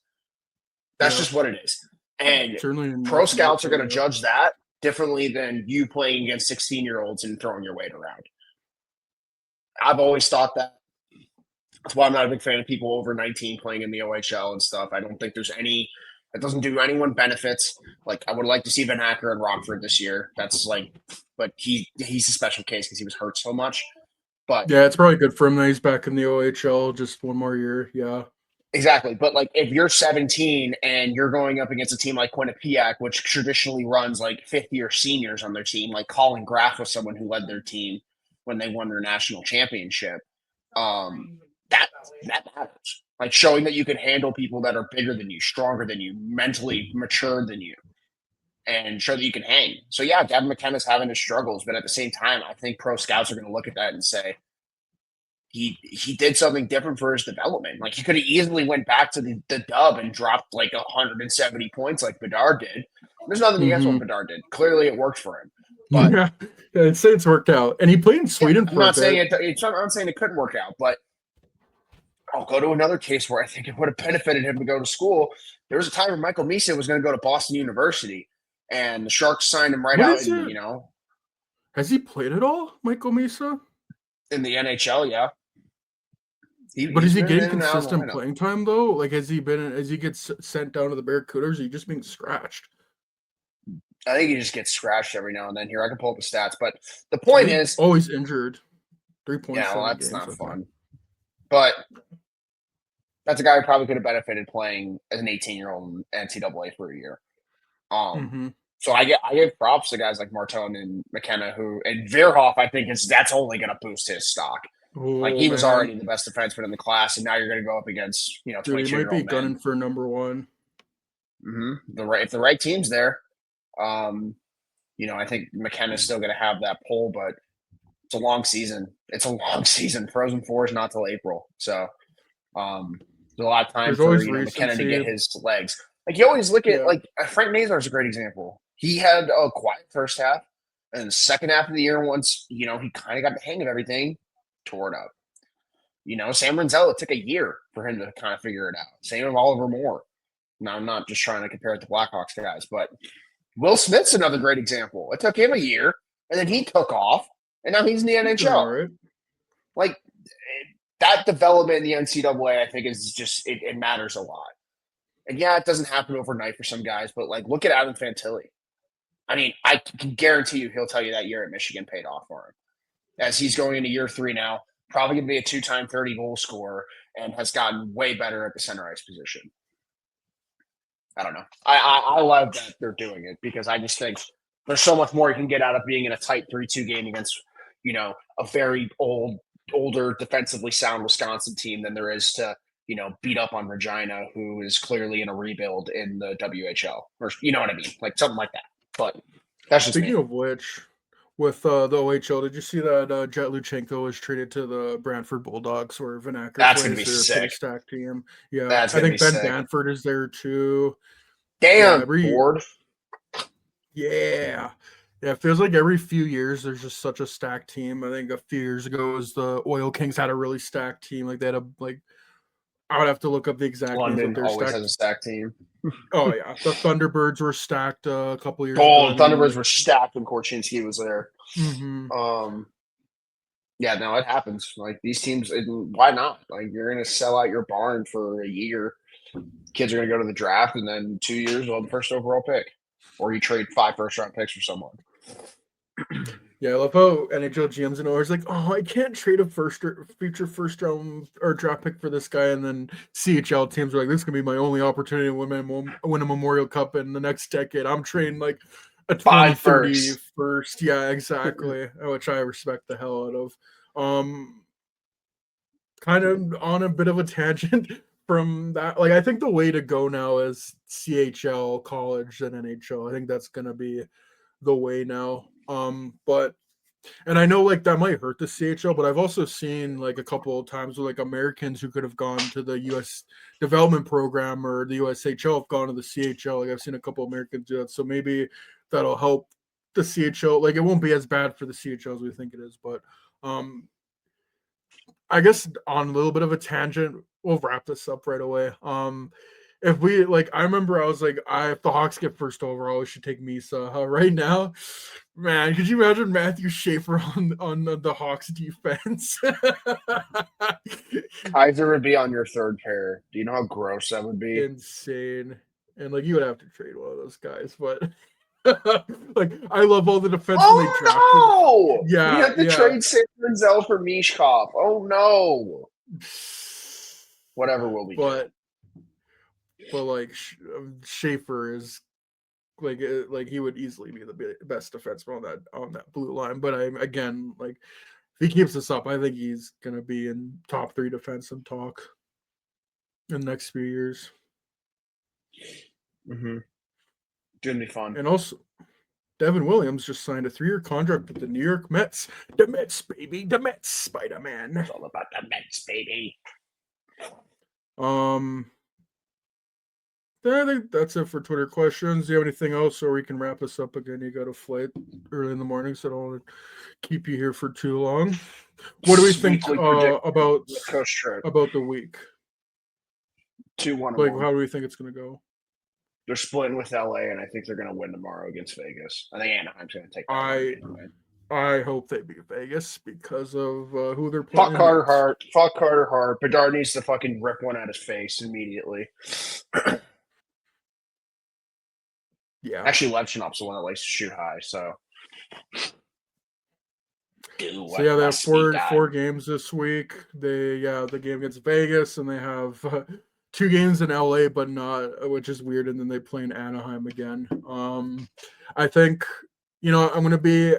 That's just what it is. And certainly in pro North scouts are America, going to judge that differently than you playing against 16-year-olds and throwing your weight around. I've always thought that. That's why I'm not a big fan of people over 19 playing in the OHL and stuff. I don't think there's any that doesn't do anyone benefits. Like I would like to see Van Acker and Rockford this year. That's like, but he's a special case because he was hurt so much. But yeah, it's probably good for him that he's back in the OHL just one more year. Yeah, exactly. But like if you're 17 and you're going up against a team like Quinnipiac, which traditionally runs like 50 seniors on their team, like Colin Graff was someone who led their team when they won their national championship. That matters. Like showing that you can handle people that are bigger than you, stronger than you, mentally mature than you, and show that you can hang. So yeah, Gavin McKenna's having his struggles, but at the same time, I think pro scouts are going to look at that and say he did something different for his development. Like he could have easily went back to the dub and dropped like 170 points like Bedard did. There's nothing against what Bedard did. Clearly, it worked for him. But yeah, I'd say it's worked out, and he played in Sweden I'm for not a saying bit. I'm not saying it couldn't work out, but I'll go to another case where I think it would have benefited him to go to school. There was a time when Michael Misa was going to go to Boston University, and the Sharks signed him right What out. is And it? Has he played at all, Michael Misa? in the NHL, yeah. But is he been in getting and out of the consistent lineup. playing time though? Like, has he been? As he gets sent down to the Barracuda, or is he just being scratched? I think he just gets scratched every now and then. Here, I can pull up the stats, but the point is, always injured. 3.7 yeah, well, that's games. not fun. But that's a guy who probably could have benefited playing as an 18-year-old in NCAA for a year. So I give props to guys like Martone and McKenna, and Verhoff, I think that's only going to boost his stock. Like he was already the best defenseman in the class, and now you're going to go up against 22-year-old he might be men. gunning for number one. If the right team's there, I think McKenna's still going to have that pull, but it's a long season. It's a long season. Frozen Four is not till April, so there's a lot of time for McKenna to get his legs. Like you always look at like Frank Nazar is a great example. He had a quiet first half, and the second half of the year, once he kind of got the hang of everything, tore it up. Sam Rinzella took a year for him to kind of figure it out. Same with Oliver Moore. Now I'm not just trying to compare it to Blackhawks guys, but Will Smith's another great example. It took him a year, and then he took off, and now he's in the NHL. Right. Like that development in the NCAA, I think is just it matters a lot. And yeah, it doesn't happen overnight for some guys, but like look at Adam Fantilli. I mean, I can guarantee you he'll tell you that year at Michigan paid off for him. As he's going into year 3 now, probably going to be a 2-time 30-goal scorer and has gotten way better at the center ice position. I don't know. I love that they're doing it because I just think there's so much more you can get out of being in a tight 3-2 game against, a very older defensively sound Wisconsin team than there is to, beat up on Regina, who is clearly in a rebuild in the WHL, or you know what I mean, like something like that. But that's just speaking of which, with the OHL, did you see that Jet Luchenko was traded to the Brantford Bulldogs, where Van Acker that's plays? Gonna be They're sick. a pretty stacked team. Yeah, that's I think Ben sick. Banford is there too. Damn, board. Yeah. Yeah, it feels like every few years there's just such a stacked team. I think a few years ago was the Oil Kings had a really stacked team. Like they had I would have to look up the exact names London of their always stacked. has a stacked team. Oh yeah, the Thunderbirds were stacked a couple years Oh, ago. the Thunderbirds were stacked when Korchinski was there. Mm-hmm. Yeah, no, it happens. Like these teams, why not? Like you're going to sell out your barn for a year. Kids are going to go to the draft, and then 2 years we'll have the first overall pick, or you trade 5 first-round picks for someone. Yeah, I love how NHL GMs and owners like, oh, I can't trade a future first round or draft pick for this guy, and then CHL teams are like, this is gonna be my only opportunity to win a Memorial Cup in the next decade. I'm trading like a 2030 first. Yeah, exactly. Which I respect the hell out of. Kind of on a bit of a tangent from that. Like, I think the way to go now is CHL, college, and NHL. I think that's gonna be the way now. But and I know like that might hurt the CHL, but I've also seen like a couple of times where like Americans who could have gone to the US development program or the USHL have gone to the CHL. Like I've seen a couple of Americans do that. So maybe that'll help the CHL. Like it won't be as bad for the CHL as we think it is, but I guess on a little bit of a tangent, we'll wrap this up right away. If we like, I remember I was like, if the Hawks get first overall, we should take Misa. Right now, man, could you imagine Matthew Schaefer on the Hawks defense? Kaiser would be on your third pair. Do you know how gross that would be? Insane. And like you would have to trade one of those guys, but like I love all the defensemen they drafted. Oh no! Yeah, we have to trade Sam Renzel for Mishkov. Oh no! Whatever will we do? But like Schaefer is like he would easily be the best defenseman on that blue line. But I'm again like if he keeps this up, I think he's gonna be in top 3 defenseman talk in the next few years. Mm-hmm. Gonna be fun. And also, Devin Williams just signed a 3-year contract with the New York Mets. The Mets, baby, the Mets, Spider-Man. It's all about the Mets, baby. I think that's it for Twitter questions. Do you have anything else, or we can wrap this up again? You got a flight early in the morning, so I don't want to keep you here for too long. What do we think about the week? 2-1. Like, how do we think it's going to go? They're splitting with LA, and I think they're going to win tomorrow against Vegas. I think Anaheim's going to take that. I hope they beat Vegas because of who they're playing. Fuck Carter Hart. Fuck Carter Hart. Bedard needs to fucking rip one out his face immediately. Yeah. Actually, Levchinov's the one that likes to shoot high, so. They have 4 games this week. The game against Vegas, and they have 2 games in LA, but not, which is weird. And then they play in Anaheim again. I think, I'm going to be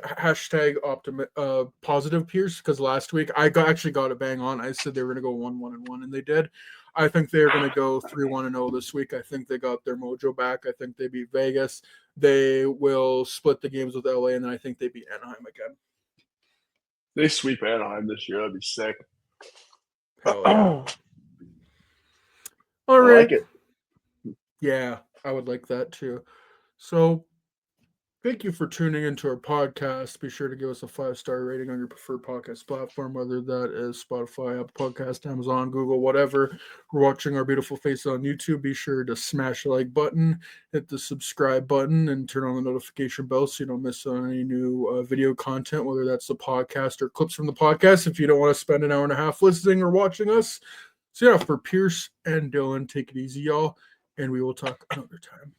positive, Pierce, because last week I actually got it bang on. I said they were going to go 1-1-1, and they did. I think they're going to go 3-1-0 this week. I think they got their mojo back. I think they beat Vegas. They will split the games with LA, and then I think they beat Anaheim again. They sweep Anaheim this year. That'd be sick. Hell yeah. All right. I like it. Yeah, I would like that too. So thank you for tuning into our podcast. Be sure to give us a 5-star rating on your preferred podcast platform, whether that is Spotify, Apple Podcast, Amazon, Google, whatever. We're watching our beautiful face on YouTube. Be sure to smash the like button, hit the subscribe button, and turn on the notification bell so you don't miss any new video content, whether that's the podcast or clips from the podcast, if you don't want to spend an hour and a half listening or watching us. So yeah, for Pierce and Dylan, take it easy, y'all, and we will talk another time.